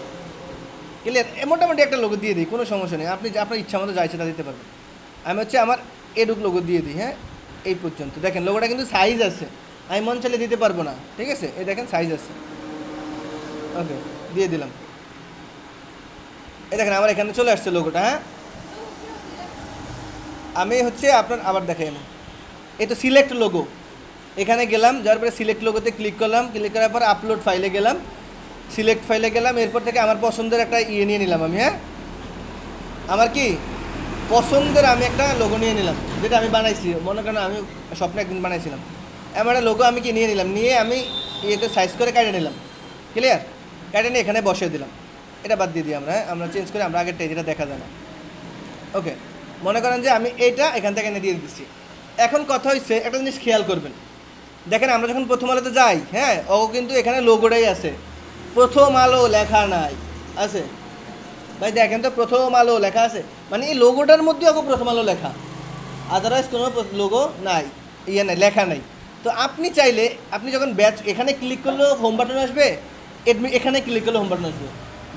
[SPEAKER 1] ক্লিয়ার? মোটামুটি একটা লোগো দিয়ে দিই, কোনো সমস্যা নেই, আপনি আপনার ইচ্ছা মতো যা ইচ্ছা তা দিতে পারবেন। আমি হচ্ছে আমার এডুক লোগো দিয়ে দিই, হ্যাঁ, এই পর্যন্ত। দেখেন লোগোটা কিন্তু সাইজ আছে, আমি মন চাইলে দিতে পারবো না। ঠিক আছে, এই দেখেন সাইজ আছে। ওকে, দিয়ে দিলাম। এই দেখেন আমার এখানে চলে আসছে লোগোটা, হ্যাঁ। আমি হচ্ছে আপনার আবার দেখাই, আমি এই তো সিলেক্ট লোগো, এখানে গেলাম, যার পরে সিলেক্ট লোগোতে ক্লিক করলাম। ক্লিক করার পর আপলোড ফাইলে গেলাম, সিলেক্ট ফাইলে গেলাম। এরপর থেকে আমার পছন্দের একটা নিয়ে নিলাম আমি, হ্যাঁ, আমার কি পছন্দের আমি একটা লোগো নিয়ে নিলাম, যেটা আমি বানাইছি। মনে করেন আমি স্বপ্নে একদিন বানাইছিলাম, এমন একটা লোগো আমি কি নিয়ে নিলাম। নিয়ে আমি এটা সাইজ করে কেটে নিলাম। ক্লিয়ার? কেটে নিয়ে এখানে বসিয়ে দিলাম। এটা বাদ দিয়ে দিই আমরা, হ্যাঁ, আমরা চেঞ্জ করে আমরা আগের যেটা দেখা যায় না। ওকে, মনে করেন যে আমি এইটা এখান থেকে এনে দিয়ে দিচ্ছি। এখন কথা হচ্ছে, একটা জিনিস খেয়াল করবেন, দেখেন আমরা যখন প্রথম আলোতে যাই, হ্যাঁ, ও কিন্তু এখানে লোগোটাই আছে, প্রথম আলো লেখা নাই। আছে ভাই, দেখেন তো প্রথম আলো লেখা আছে, মানে এই লোগোটার মধ্যে ওকে প্রথম আলো লেখা, আদারওয়াইজ কোনো লোগো নাই, ইয়ে নাই, লেখা নাই। তো আপনি চাইলে, আপনি যখন ব্যাচ এখানে ক্লিক করলেও হোম বাটন আসবে, এখানে ক্লিক করলে হোম বাটন আসবে।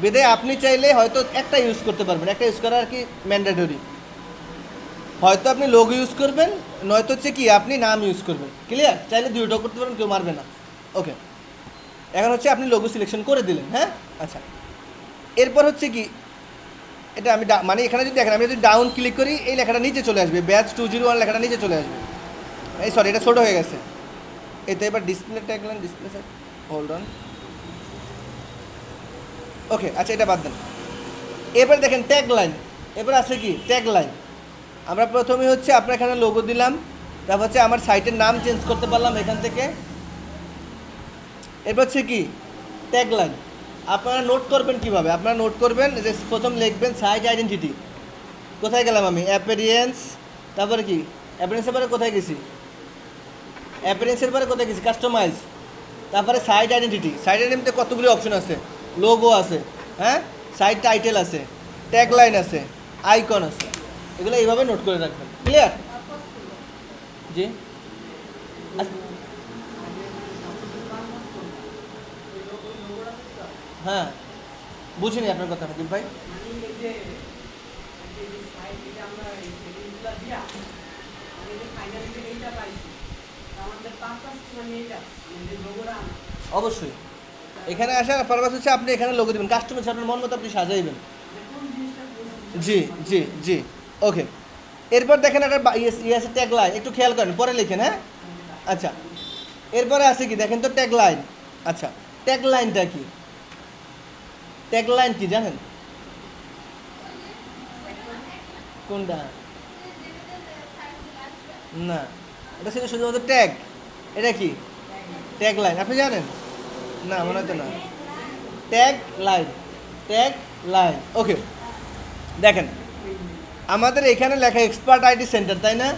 [SPEAKER 1] বেদে আপনি চাইলে হয়তো একটা ইউজ করতে পারবেন, একটা ইউজ করা আর কি ম্যান্ডেটরি। হয়তো আপনি লোগো ইউজ করবেন, নয়তো হচ্ছে কি আপনি নাম ইউজ করবেন। ক্লিয়ার? চাইলে দুইটাও করতে পারবেন, কেউ মারবে না। ওকে, এখন হচ্ছে আপনি লোগো সিলেকশন করে দিলেন, হ্যাঁ। আচ্ছা, এরপর হচ্ছে কি, এটা আমি মানে এখানে যদি দেখেন, আমি যদি ডাউন ক্লিক করি, এই লেখাটা নিচে চলে আসবে, ব্যাচ 201 লেখাটা নিচে চলে আসবে। এই সরি, এটা ছোটো হয়ে গেছে। এই তো এবার display tagline, display sir, hold on. Okay, আচ্ছা, এটা বাদ দেন। এবার দেখেন ট্যাগ লাইন, এবার আছে কি ট্যাগ লাইন। আমরা প্রথমে হচ্ছে আপনার এখানে লোগো দিলাম, তারপর হচ্ছে আমার সাইটের নাম চেঞ্জ করতে পারলাম এখান থেকে। এরপর হচ্ছে কি ট্যাগলাইন। আপনারা নোট করবেন কিভাবে? আপনারা নোট করবেন যে প্রথম লিখবেন সাইট আইডেন্টিটি। কোথায় গেলাম আমি? অ্যাপিয়ারেন্স, তারপরে কি অ্যাপিয়ারেন্সের পরে কোথায় গেছি? অ্যাপিয়ারেন্সের পরে কোথায় গেছি? কাস্টমাইজ। তারপরে সাইট আইডেন্টিটি। সাইট আইডেন্টিটিতে কতগুলি অপশন আছে, লোগো আছে, হ্যাঁ, সাইট টাইটেল আছে, ট্যাগলাইন আছে, আইকন আছে। এগুলো এইভাবে নোট করে রাখবেন। ক্লিয়ার? জি হ্যাঁ, বুঝিনি আপনার কথা ফকির ভাই। অবশ্যই এখানে আসার পারপাস হচ্ছে আপনি এখানে লোগো দেবেন, কাস্টমার আপনার মন মতো আপনি সাজাইবেন। জি জি জি, ওকে। এরপর দেখেন একটা ইয়ে আছে ট্যাগলাইন, একটু খেয়াল করেন, পরে লিখেন, হ্যাঁ। আচ্ছা, এরপরে আছে কি দেখেন তো ট্যাগলাইন। আচ্ছা, ট্যাগলাইনটা কি? ট্যাগলাইন কি জানেন? কোনটা? না, এটা ছিল শুধুমাত্র ট্যাগ। এটা কি ট্যাগলাইন? আপনি জানেন? না, মনে হতো না। ট্যাগ লাইন, ট্যাগ লাইন, ওকে। দেখেন আমাদের এখানে লেখা এক্সপার্ট আইটি সেন্টার, তাই না?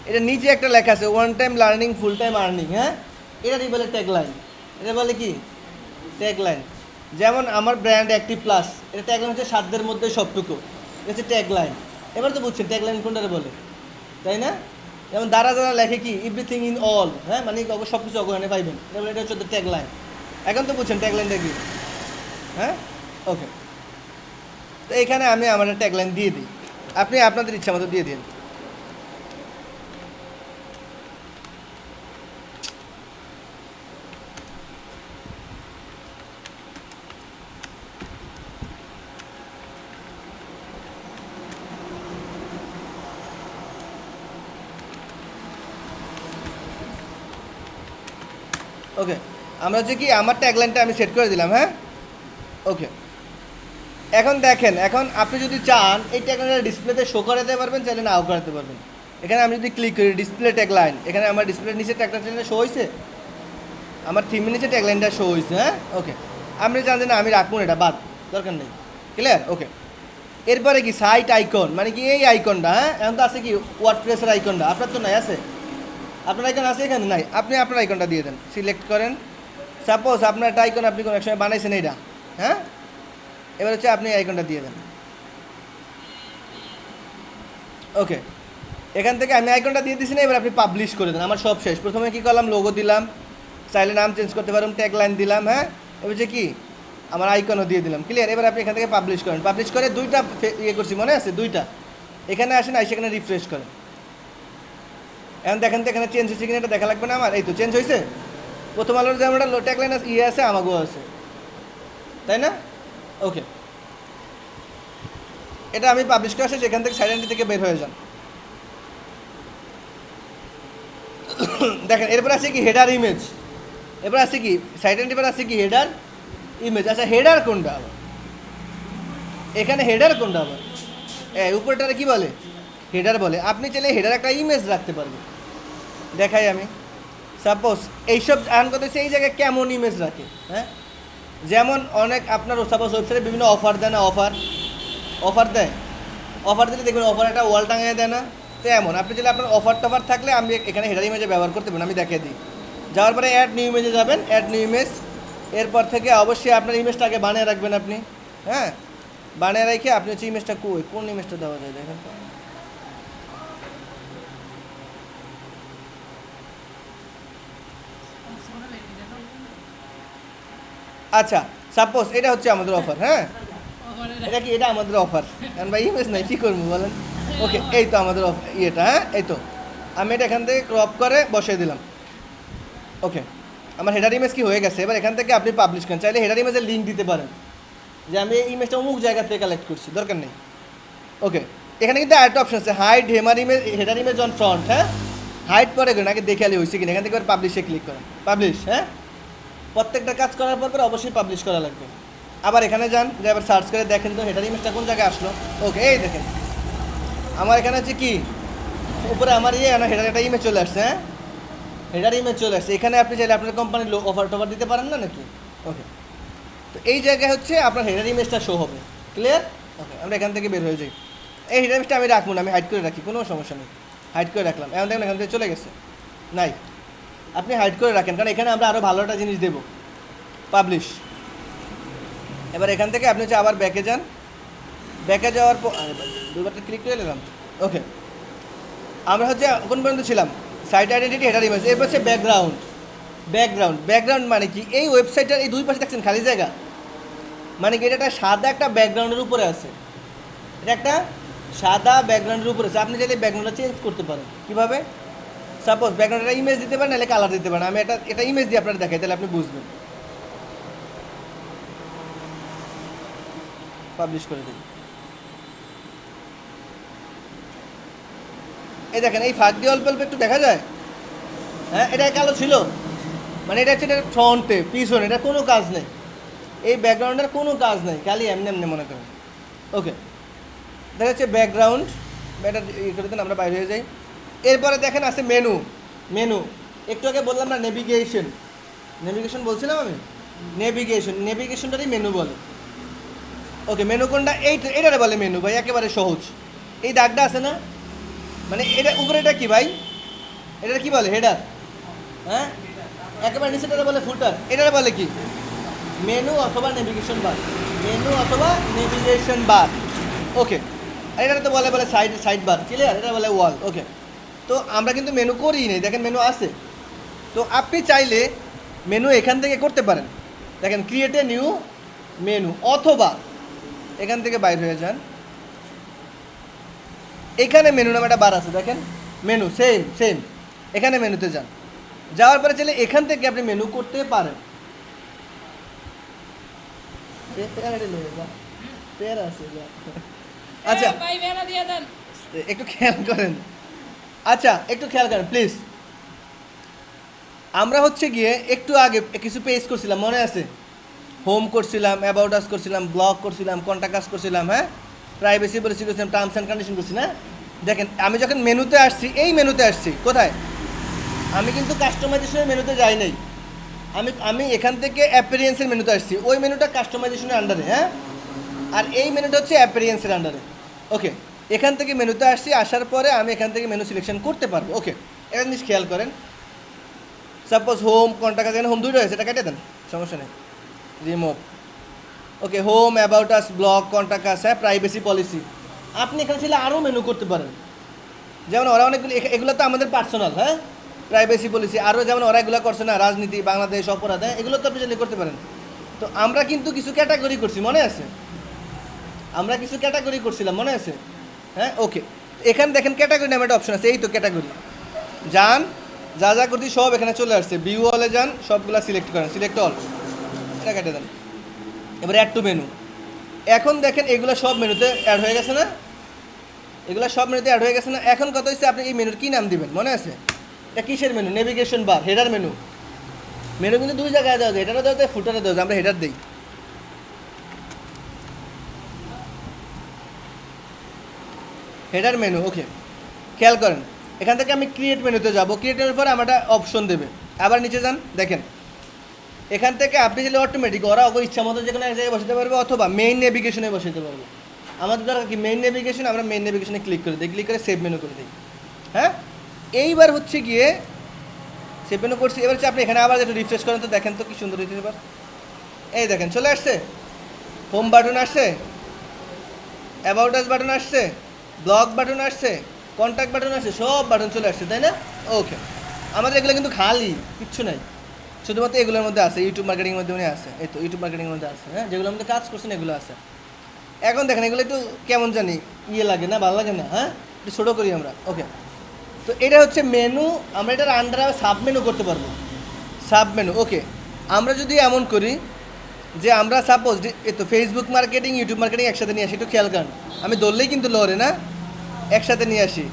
[SPEAKER 1] এটা নিচে একটা লেখা আছে one time learning full time earning, হ্যাঁ। এটাই বলে ট্যাগ লাইন। এটা বলে কি ট্যাগ লাইন। যেমন আমার ব্র্যান্ড অ্যাক্টিভ প্লাস, এটা ট্যাগ লাইন হচ্ছে সাধ্যের মধ্যে সবটুকু, এটা হচ্ছে ট্যাগ লাইন। এবার তো বুঝছেন ট্যাগ লাইন কোনটারে বলে, তাই না? যেমন যারা লেখে কি এভরিথিং ইন অল, হ্যাঁ, মানে সব কিছু অগহানে পাইবেন, এটা হচ্ছে ট্যাগ লাইন। এখন তো বুঝছেন ট্যাগ লাইনটা কি, হ্যাঁ। ওকে, তো এখানে আমি আমার ট্যাগ লাইন দিয়ে দিই, আপনি আপনাদের ইচ্ছা মতো দিয়ে দিন। ওকে, আমরা হচ্ছে কি আমার ট্যাগলাইনটা আমি সেট করে দিলাম, হ্যাঁ। ওকে, এখন দেখেন, এখন আপনি যদি চান এই ট্যাগলাইনটা ডিসপ্লেতে শো করাতে পারবেন, চাইলে নাও করাতে পারবেন। এখানে আমি যদি ক্লিক করি ডিসপ্লে ট্যাগলাইন, এখানে আমার ডিসপ্লের নিচে ট্যাগলাইনটা শো হয়েছে, আমার থিমের নিচে ট্যাগলাইনটা শো হয়েছে, হ্যাঁ। ওকে, আপনি চান যে না আমি রাখবো না, এটা বাদ, দরকার নেই। ক্লিয়ার? ওকে। এরপরে কি সাইট আইকন, মানে কি এই আইকনটা, হ্যাঁ। এখন তো আছে কি ওয়ার্ডপ্রেসের আইকনটা, আপনার তো নাই, আছে? আপনার আইকন আছে এখানে? নাই, আপনি আপনার আইকনটা দিয়ে দেন, সিলেক্ট করেন। সাপোজ আপনার একটা আইকন আপনি কোনো এক সময় বানাইছেন এইটা, হ্যাঁ। এবার হচ্ছে আপনি আইকনটা দিয়ে দেন। ওকে, এখান থেকে আমি আইকনটা দিয়ে দিছি না, এবার আপনি পাবলিশ করে দেন। আমার সব শেষ। প্রথমে কি করলাম, লোগো দিলাম, চাইলে নাম চেঞ্জ করতে পারলাম, ট্যাগ লাইন দিলাম, হ্যাঁ। এবার হচ্ছে কি আমার আইকনও দিয়ে দিলাম। ক্লিয়ার? এবার আপনি এখান থেকে পাবলিশ করেন। পাবলিশ করে দুইটা ইয়ে করছি, মনে আছে? দুইটা। এখানে আসেন, আই সেখানে রিফ্রেশ করেন। এখন দেখেন তো এখানে চেঞ্জ হয়েছে কিনা, এটা দেখা লাগবে না আমার? এই তো চেঞ্জ হয়েছে। প্রথম আলোর যে আমরা ট্যাগ লাইন ইয়ে আছে, আমাকেও আছে, তাই না? ওকে, এটা আমি পাবলিশ করে আসে, সেখান থেকে সাইডেন্টি থেকে বের হয়ে যান। দেখেন এরপর আছে কি হেডার ইমেজ। এবার আছে কি সাইডেন্টি, এবার আছে কি হেডার ইমেজ। আচ্ছা, হেডার কোনটা আবার? এখানে হেডার কোনটা আবার? উপরটারে কি বলে? হেডার বলে। আপনি চাইলে হেডার একটা ইমেজ রাখতে পারবেন। দেখাই আমি। সাপোজ এইসব আর্ন করতেছে, এই জায়গায় কেমন ইমেজ রাখে, হ্যাঁ। যেমন অনেক আপনার সাপোজ ওয়েবসাইটে বিভিন্ন অফার দেয় না, অফার দেয়। অফার দিলে দেখবেন অফার একটা ওয়াল টাঙিয়ে দেয় না, তো এমন আপনি চাইলে আপনার অফার টফার থাকলে আমি এখানে হেডার ইমেজে ব্যবহার করতে পারেন। আমি দেখিয়ে দিই। যাওয়ার পরে অ্যাড নিউ ইমেজে যাবেন, অ্যাড নিউ ইমেজ। এরপর থেকে অবশ্যই আপনার ইমেজটা আগে বানিয়ে রাখবেন আপনি, হ্যাঁ। বানিয়ে রেখে আপনি হচ্ছে ইমেজটা কোন ইমেজটা দেওয়া যায় দেখেন তো। আচ্ছা, সাপোজ এটা হচ্ছে আমাদের অফার, হ্যাঁ। এটা কি? এটা আমাদের অফার। কারণ ভাই ইমেজ নাই, কী করবো বলেন? ওকে, এই তো আমাদের ইয়েটা, হ্যাঁ। এই তো আমি এটা এখান থেকে ক্রপ করে বসিয়ে দিলাম। ওকে, আমার হেডার ইমেজ কি হয়ে গেছে। এবার এখান থেকে আপনি পাবলিশ করেন, চাইলে হেডার ইমেজের লিঙ্ক দিতে পারেন যে আমি এই ইমেজটা অমুক জায়গা থেকে কালেক্ট করছি, দরকার নেই। ওকে, এখানে কিন্তু আরেকটা অপশন আছে, hide header image on front, হ্যাঁ। হাইড পরে করেন, আগে দেখে আলি হয়েছে কিনা। এখান থেকে পাবলিশে ক্লিক করেন, পাবলিশ, হ্যাঁ। প্রত্যেকটা কাজ করার পর অবশ্যই পাবলিশ করা লাগবে। আবার এখানে যান, যে আবার সার্চ করে দেখেন তো হেডার ইমেজটা কোন জায়গায় আসলো। ওকে, এই দেখেন আমার এখানে হচ্ছে কি উপরে আমার হেডার একটা ইমেজ চলে আসছে, হ্যাঁ হেডার ইমেজ চলে আসছে। এখানে আপনি চাইলে আপনার কোম্পানির অফার টফার দিতে পারেন না নাকি? ওকে, তো এই জায়গায় হচ্ছে আপনার হেডার ইমেজটা শো হবে। ক্লিয়ার? ওকে, আমরা এখান থেকে বের হয়ে যাই। এই হেডার ইমেজটা আমি রাখবো না, আমি হাইড করে রাখি, কোনো সমস্যা নেই। হাইড করে রাখলাম। এখন দেখেন এখান থেকে চলে গেছে, নাই আপনি হাইড করে রাখেন, কারণ এখানে আমরা আরও ভালো একটা জিনিস দেবো, পাবলিশ। এবার এখান থেকে আপনি হচ্ছে আবার ব্যাকে যান। ব্যাকে যাওয়ার পর দুবারটা ক্লিক করে নিলাম। ওকে, আমরা হচ্ছে কোন পর্যন্ত ছিলাম? সাইট আইডেন্টিটি, হেডার ইমেজ, এরপর হচ্ছে ব্যাকগ্রাউন্ড। ব্যাকগ্রাউন্ড মানে কি? এই ওয়েবসাইটের এই দুই পাশে দেখছেন খালি জায়গা, মানে কি এটা একটা সাদা একটা ব্যাকগ্রাউন্ডের উপরে আছে। এটা একটা সাদা ব্যাকগ্রাউন্ডের উপরে আছে। আপনি চাইলে ব্যাকগ্রাউন্ডটা চেঞ্জ করতে পারেন। কীভাবে? সাপোজ ব্যাকগ্রাউন্ডে ইমেজ দিতে পারেন, নাহলে কালার দিতে পারেন। আমি এটা ইমেজ দিয়ে আপনারা দেখাই, তাহলে আপনি বুঝবেন। পাবলিশ করে দিন। এই দেখেন এই ফাঁক দিয়ে অল্প অল্প একটু দেখা যায়, হ্যাঁ এটা কালো ছিল, মানে এটা হচ্ছে এটা ফ্রন্টে পিছনে, এটা কোনো কাজ নেই, এই ব্যাকগ্রাউন্ডের কোনো কাজ নেই, খালি এমনি এমনি মনে করেন। ওকে, দেখা যাচ্ছে ব্যাকগ্রাউন্ড, এটা ই করে দেন, আমরা বাইরে হয়ে যাই। এরপরে দেখেন আছে মেনু। একটু আগে বললাম না নেভিগেশন বলছিলাম আমি, নেভিগেশনটারই মেনু বলে। ওকে, মেনু কোনটা? এইটারে বলে মেনু ভাই, একেবারে সহজ। এই দাগটা আছে না, মানে এটা উপরে, এটা কি ভাই? এটা কি বলে? হেডার। হ্যাঁ, একেবারে নিচেটারে বলে ফুটার। এটারে বলে কি? মেনু অথবা নেভিগেশন বার। ওকে, আর এটা তো বলে সাইড বার। ক্লিয়ার? এটা বলে ওয়াল। ওকে, তো আমরা কিন্তু মেনু করিই নেই, দেখেন মেনু আছে। তো আপনি চাইলে মেনু এখান থেকে করতে পারেন। দেখেন ক্রিয়েট এ নিউ মেনু, অথবা এখান থেকে বাইরে হয়ে যান। এখানে মেনু নামে একটা বার আছে, দেখেন মেনু, সেম এখানে মেনুতে যান। যাওয়ার পরে চাইলে এখান থেকে আপনি মেনু করতে পারেন। আচ্ছা, একটু খেয়াল করেন। প্লিজ। আমরা হচ্ছে গিয়ে একটু আগে কিছু পেজ করছিলাম, মনে আছে? হোম করছিলাম, অ্যাবাউট আস করছিলাম, ব্লগ করছিলাম, কন্টাক্ট আস করছিলাম, হ্যাঁ প্রাইভেসি পলিসি করছিলাম, টার্মস অ্যান্ড কন্ডিশন করছি না? দেখেন আমি যখন মেনুতে আসছি, এই মেনুতে আসছি কোথায়? আমি কিন্তু কাস্টমাইজেশনের মেনুতে যাই নাই, আমি এখান থেকে অ্যাপিরিয়েন্সের মেনুতে আসছি। ওই মেনুটা কাস্টমাইজেশনের আন্ডারে, হ্যাঁ, আর এই মেনুটা হচ্ছে অ্যাপিরিয়েন্সের আন্ডারে। ওকে, এখান থেকে মেনুতে আসছি, আসার পরে আমি এখান থেকে মেনু সিলেকশন করতে পারবো। ওকে, একটা জিনিস খেয়াল করেন, সাপোজ হোম, কন্টাক্ট, এখানে হোম দুটো হয়েছে, এটা কেটে দেন, সমস্যা নেই, remove. Okay, home, about us, blog, contact আস, হ্যাঁ, প্রাইভেসি পলিসি। আপনি এখানে ছিল আরও মেনু করতে পারেন, যেমন ওরা অনেকগুলো, এগুলো তো আমাদের পার্সোনাল, হ্যাঁ, প্রাইভেসি পলিসি। আরও যেমন ওরা এগুলো করছে না, রাজনীতি, বাংলাদেশ, অপরাধ, হ্যাঁ, এগুলো তো আপনি চাইলে করতে পারেন। তো আমরা কিন্তু কিছু ক্যাটাগরি করছি, মনে আছে? আমরা কিছু ক্যাটাগরি করছিলাম, মনে আছে? হ্যাঁ, ওকে, এখানে দেখেন ক্যাটাগরি নামে একটা অপশন আছে, এই তো ক্যাটাগরি। যান, যা করছি সব এখানে চলে আসছে, ভিউ অলে যান, সবগুলো সিলেক্ট করেন, সিলেক্ট অল, এটা কেটে দেন। এবার অ্যাড টু মেনু। এখন দেখেন এগুলো সব মেনুতে অ্যাড হয়ে গেছে না? এখন কত হচ্ছে, আপনি এই মেনুর কী নাম দিবেন, মনে আছে? এটা কিসের মেনু? নেভিগেশন বার, হেডার মেনু। কিন্তু দুই জায়গায় দেওয়া যায়, এটারও দেওয়া যায়, ফুটারে দেওয়া যায়, আমরা হেডার দিই। Header menu. ওকে, খেয়াল করেন, এখান থেকে আমি ক্রিয়েট মেনুতে যাব। ক্রিয়েট মেনুর পরে আমার একটা অপশন দেবে, আবার নিচে যান, দেখেন এখান থেকে আপনি যদি অটোমেটিক ওরা ওই ইচ্ছা মতো যে কোনো এক জায়গায় বসাতে পারবে, অথবা মেইন নেভিগেশনে বসাতে পারবে। আমাদের দরকার কি? Main navigation. আমরা মেইন নেভিগেশনে ক্লিক করে দিই, ক্লিক করে সেভ মেনু করে দিই। হ্যাঁ, এইবার হচ্ছে গিয়ে সেভ মেনু করছি। এবার হচ্ছে আপনি এখানে আবার একটু রিফ্রেশ করেন, তো দেখেন তো কি সুন্দর হয়েছে। এবার এই দেখেন চলে আসছে, হোম বাটন আসছে, অ্যাবাউট আস বাটন আসছে, ব্লগ বাটন আসছে, কন্ট্যাক্ট বাটন আসছে, সব বাটন চলে আসছে, তাই না? ওকে, আমাদের এগুলো কিন্তু খালি কিচ্ছু নাই, শুধুমাত্র এগুলোর মধ্যে আছে, ইউটিউব মার্কেটিংয়ের মধ্যে আছে। এই তো ইউটিউব মার্কেটিংয়ের মধ্যে আছে, হ্যাঁ, যেগুলোর মধ্যে কাজ করছেন এগুলো আছে। এখন দেখেন এগুলো একটু কেমন জানি লাগে না, ভালো লাগে না, হ্যাঁ, একটু ছোটো করি আমরা। ওকে, তো এটা হচ্ছে মেনু। আমরা এটার আন্ডারে সাব মেনু করতে পারবো, সাব মেনু। ওকে, আমরা যদি এমন করি যে আমরা সাপোজ এই তো ফেসবুক মার্কেটিং, ইউটিউব মার্কেটিং একসাথে নিয়ে আসি, একটু খেয়াল করেন, আমি ধরলেই কিন্তু লড়ে না, একসাথে নিয়ে আসি।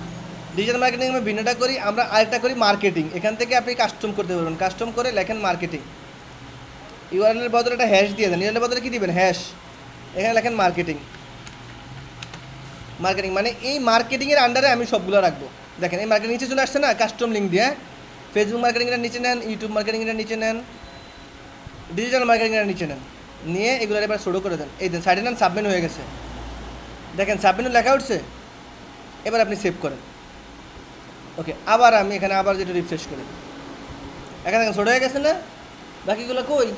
[SPEAKER 1] ডিজিটাল মার্কেটিং আমরা ভিন্নটা করি, আমরা আরেকটা করি মার্কেটিং। এখান থেকে আপনি কাস্টম করতে পারবেন, কাস্টম করে লেখেন মার্কেটিং। ইউআরএলের বদলে একটা হ্যাশ দিয়ে দেন, ইউআরএলের বদলে কী দিবেন? হ্যাশ। এখানে লেখেন মার্কেটিং। মার্কেটিং মানে এই মার্কেটিংয়ের আন্ডারে আমি সবগুলো রাখবো। দেখেন এই মার্কেটিং নিচে চলে আসছে না, কাস্টম লিঙ্ক দিয়ে, ফেসবুক মার্কেটিংয়ের নিচে নেন, ইউটিউব মার্কেটিংয়ের নিচে নেন, ডিজিটাল মার্কেটিংয়ের নিচে নেন, নিয়ে এগুলো এবার শুরু করে দেন। এই দেন সাইডে নেন, সাবমিট হয়ে গেছে, দেখেন সাবমিট লেখা উঠছে। এবার আপনি সেভ করেন। ওকে, আবার আমি এখানে আবার যেটা রিফ্রেশ করি, এখানে দেখেন ছোটো হয়ে গেছে না, বাকিগুলো কই?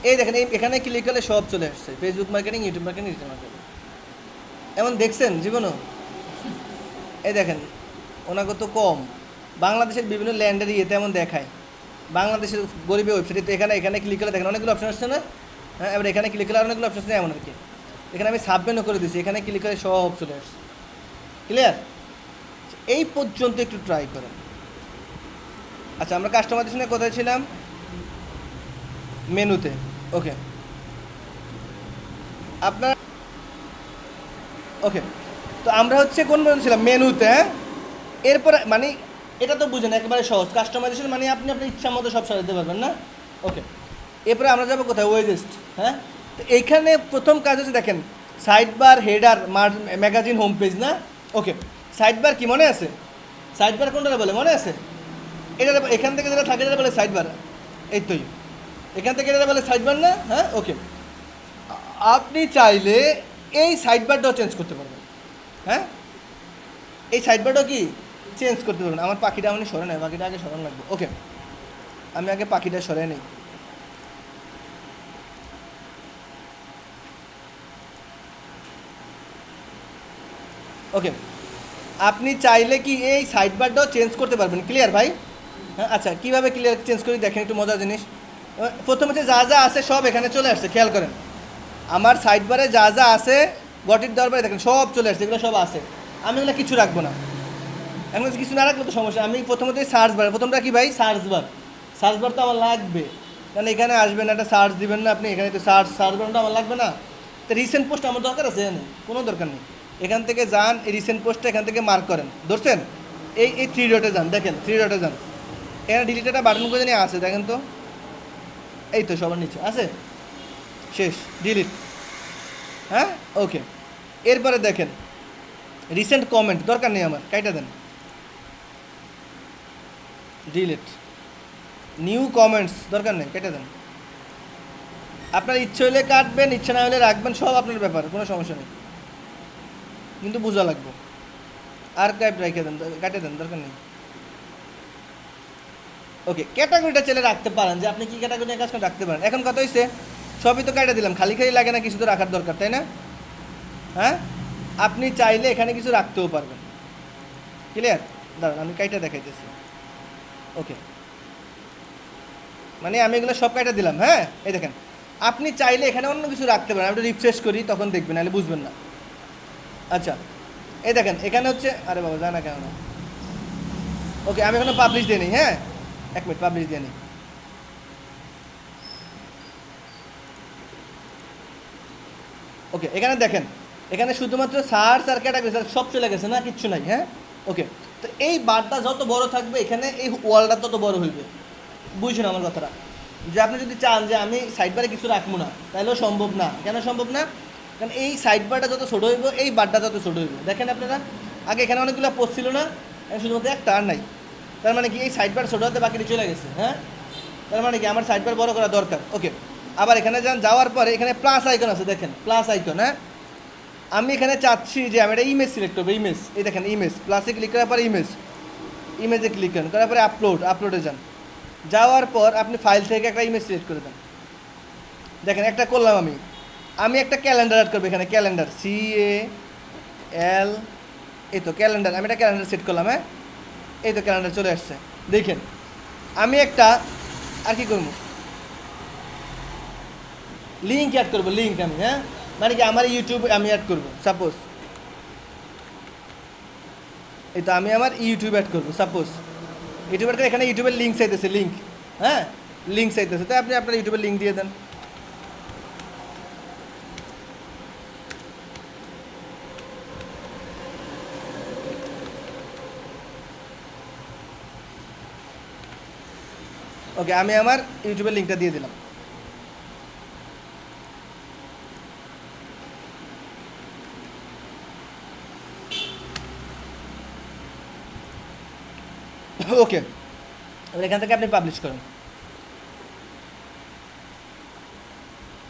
[SPEAKER 1] এই দেখেন এখানে ক্লিক করলে সব চলে আসছে, Facebook marketing, YouTube marketing, digital marketing. এমন দেখছেন জীবনও? এই দেখেন ওনাকে তো কম, বাংলাদেশের বিভিন্ন ল্যান্ডের ইয়েতে এমন দেখায়, বাংলাদেশের গরিবের ওয়েবসাইটে। তো এখানে এখানে ক্লিক করলে দেখেন অনেকগুলো অপশন আসছে না? হ্যাঁ, এবার এখানে ক্লিক করলে অনেকগুলো অপশন আসছে, এমন আর কি। এখানে আমি সাবমিটও করে দিচ্ছি, এখানে ক্লিক করে সব চলে আসছে। ক্লিয়ার? এই পর্যন্ত একটু ট্রাই করেন। আচ্ছা, আমরা কাস্টমারদের সঙ্গে কোথায় ছিলাম? মেনুতে। ওকে, আপনার ওকে, তো আমরা হচ্ছে কোন মেনু ছিলাম? মেনুতে। হ্যাঁ, এরপরে মানে এটা তো বুঝেন একেবারে সহজ, কাস্টমাইজেশন মানে আপনি আপনার ইচ্ছা মতো সব সাজাতে পারবেন না। ওকে, এরপরে আমরা যাবো কোথায়? ওয়েজেস্ট। হ্যাঁ, তো এইখানে প্রথম কাজ হচ্ছে দেখেন side bar, header, magazine, home page না? ওকে, সাইড বার কি মনে আছে? সাইড বার কোনটা বলে মনে আছে? এটা এখান থেকে যেটা থাকে এটা বলে সাইড বার। এই তোই এখান থেকে এটা বলে সাইড বার না? হ্যাঁ, ওকে, আপনি চাইলে এই সাইড বারটাও চেঞ্জ করতে পারবেন। হ্যাঁ, এই সাইড বারটাও কি চেঞ্জ করতে পারবেন। আমার পাখিটা আমি সরে নেই, পাখিটা আগে সরানো লাগবে। ওকে, আমি আগে পাখিটা সরে নেই। ওকে, আপনি চাইলে কি এই সাইড বারটাও চেঞ্জ করতে পারবেন। ক্লিয়ার ভাই? হ্যাঁ, আচ্ছা, কীভাবে ক্লিয়ার চেঞ্জ করি দেখেন, একটু মজার জিনিস। প্রথমে যে যা যা আছে সব এখানে চলে আসছে, খেয়াল করেন। আমার সাইড বারে যা যা আছে গটির দেওয়ার পরে দেখেন সব চলে আসছে, এগুলো সব আছে। আমি এগুলো কিছু রাখবো না। এখন কিছু না রাখলে তো সমস্যা। আমি প্রথমত সার্চ বার, প্রথমটা কি ভাই? Search bar. সার্চ বার তো আমার লাগবে, কারণ এখানে আসবেন একটা সার্চ দিবেন না আপনি, এখানে তো সার্চ বারটা আমার লাগবে না। তো রিসেন্ট পোস্ট আমার দরকার আছে? জানেন কোনো দরকার নেই। এখান থেকে যান, এই রিসেন্ট পোস্টটা এখান থেকে মার্ক করেন, ধরছেন? এই থ্রি ডটে যান, দেখেন থ্রি ডটে যান, এখানে ডিলিট একটা বাটন করে নিয়ে আছে, দেখেন তো, এই তো সবার নিচে আছে, শেষ, ডিলিট। হ্যাঁ, ওকে, এরপরে দেখেন রিসেন্ট কমেন্ট দরকার নেই আমার, কাইটা দেন, ডিলিট। নিউ কমেন্টস দরকার নেই, কেটে দেন। আপনার ইচ্ছে হলে কাটবেন, ইচ্ছে না হলে রাখবেন, সব আপনার ব্যাপার, কোনো সমস্যা নেই, কিন্তু বোঝা লাগবে। আর্কাইভ রেখে দেন, কাটে দেন, দরকার নেই। ওকে, ক্যাটাগরিটা চাইলে রাখতে পারেন, যে আপনি কী ক্যাটাগরি নিয়ে কাজ করে রাখতে পারেন। এখন কথা হয়েছে সবই তো কাটে দিলাম, খালি খালি লাগে না, কিছু তো রাখার দরকার, তাই না? হ্যাঁ, আপনি চাইলে এখানে কিছু রাখতেও পারবেন। ক্লিয়ার? দাঁড়ান আমি কাইটা দেখাইতেছি। ওকে, মানে আমি এগুলো সব কাইটা দিলাম। হ্যাঁ, এই দেখেন, আপনি চাইলে এখানে অন্য কিছু রাখতে পারেন। আমি রিফ্রেশ করি, তখন দেখবেন, নাহলে বুঝবেন না। আচ্ছা, এই দেখেন এখানে হচ্ছে, আরে বাবা জানা কেন না। ওকে, আমি এখানে পাবলিশ দিয়ে নিই। হ্যাঁ, এক মিনিট, পাবলিশ দিয়ে নিই। ওকে, এখানে দেখেন, এখানে শুধুমাত্র সার্চ আর ক্যাটাগরি সব চলে গেছে না, কিচ্ছু নাই। হ্যাঁ, ওকে, তো এই বারটা যত বড় থাকবে এখানে, এই ওয়ালটা তত বড় হইবে। বুঝছেন আমার কথাটা? যে আপনি যদি চান যে আমি সাইড বারে কিছু রাখবো না, তাহলেও সম্ভব না। কেন সম্ভব না? কারণ এই সাইড বারটা যত ছোটো হইব, এই বারটা তত ছোটো হইব। দেখেন আপনারা, আগে এখানে অনেকগুলো পোস্ট ছিল না, শুধুমাত্র একটা আর নাই। তার মানে কি এই সাইড বার ছোটো হতে বাকিটি চলে গেছে। হ্যাঁ, তার মানে কি আমার সাইড বার বড় করা দরকার। ওকে, আবার এখানে যান, যাওয়ার পরে এখানে প্লাস আইকন আছে, দেখেন প্লাস আইকন। হ্যাঁ, আমি এখানে চাচ্ছি যে আমি একটা ইমেজ সিলেক্ট করবো, ইমেজ। এই দেখেন ইমেজ, প্লাসে ক্লিক করার পরে ইমেজ, ইমেজে ক্লিক করেন, করার পরে আপলোডে যান। যাওয়ার পর আপনি ফাইল থেকে একটা ইমেজ সিলেক্ট করে দেন। দেখেন একটা করলাম আমি, আমি একটা ক্যালেন্ডার অ্যাড করবো এখানে, ক্যালেন্ডার, CAL, এই তো ক্যালেন্ডার, আমি একটা ক্যালেন্ডার সেট করলাম। হ্যাঁ, এই তো ক্যালেন্ডার চলে আসছে। দেখেন আমি একটা আর কি করবো, লিঙ্ক অ্যাড করবো, লিঙ্ক আমি। হ্যাঁ, মানে কি আমার ইউটিউব আমি অ্যাড করবো, সাপোজ এই তো আমি আমার ইউটিউব অ্যাড করবো, সাপোজ ইউটিউব অ্যাড করে এখানে ইউটিউবের লিঙ্ক চাইতেছে, লিঙ্ক। হ্যাঁ, লিঙ্ক চাইতেছে, তাই আপনি আপনার ইউটিউবের লিঙ্ক দিয়ে দেন। ওকে, আমি আমার ইউটিউবের লিঙ্কটা দিয়ে দিলাম। ওকে, এবার এখান থেকে আপনি পাবলিশ করেন।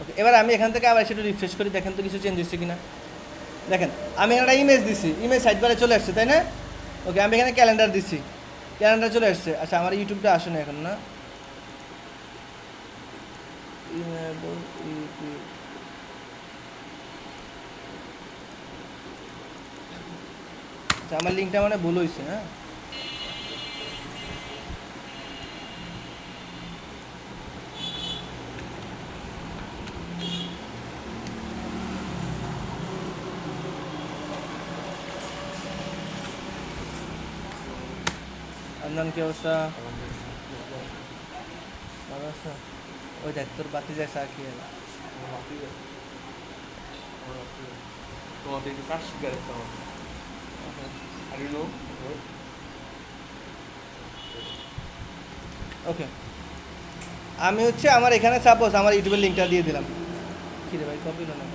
[SPEAKER 1] ওকে, এবার আমি এখান থেকে আবার সেটা রিফ্রেশ করি, দেখেন তো কিছু চেঞ্জ হচ্ছে কিনা। দেখেন আমি একটা ইমেজ দিছি, ইমেজ সাইড বারে চলে আসছে, তাই না? ওকে, আমি এখানে ক্যালেন্ডার দিছি, ক্যালেন্ডার চলে আসছে। আচ্ছা, আমার ইউটিউবটা আসে না এখন, না? আচ্ছা, আমার লিঙ্কটা মানে ভুল হয়েছে। হ্যাঁ, আন্দান কি অবস্থা? ভালো আছো? ওই দেখ তোর বাতি যায় চা খেয়ে এলো।
[SPEAKER 2] তোমাদের একটু কাজ শিখে রাখতে হবে। I don't know.
[SPEAKER 1] ওকে, আমি হচ্ছে আমার এখানে সাপোজ আমার ইউটিউবের লিঙ্কটা দিয়ে দিলাম। কি রে ভাই, কপি হলো না?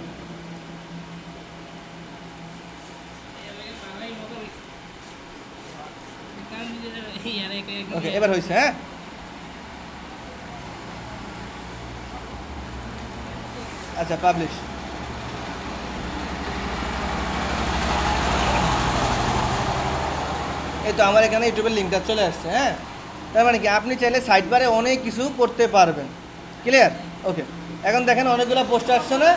[SPEAKER 1] ওকে, এবার হয়েছে। হ্যাঁ, আচ্ছা, পাবলিশ। এই তো আমার এখানে ইউটিউবের লিঙ্কটা চলে আসছে। হ্যাঁ, তার মানে কি আপনি চাইলে সাইড বারে অনেক কিছু করতে পারবেন। ক্লিয়ার? ওকে, এখন দেখেন অনেকগুলো পোস্ট আসছে না?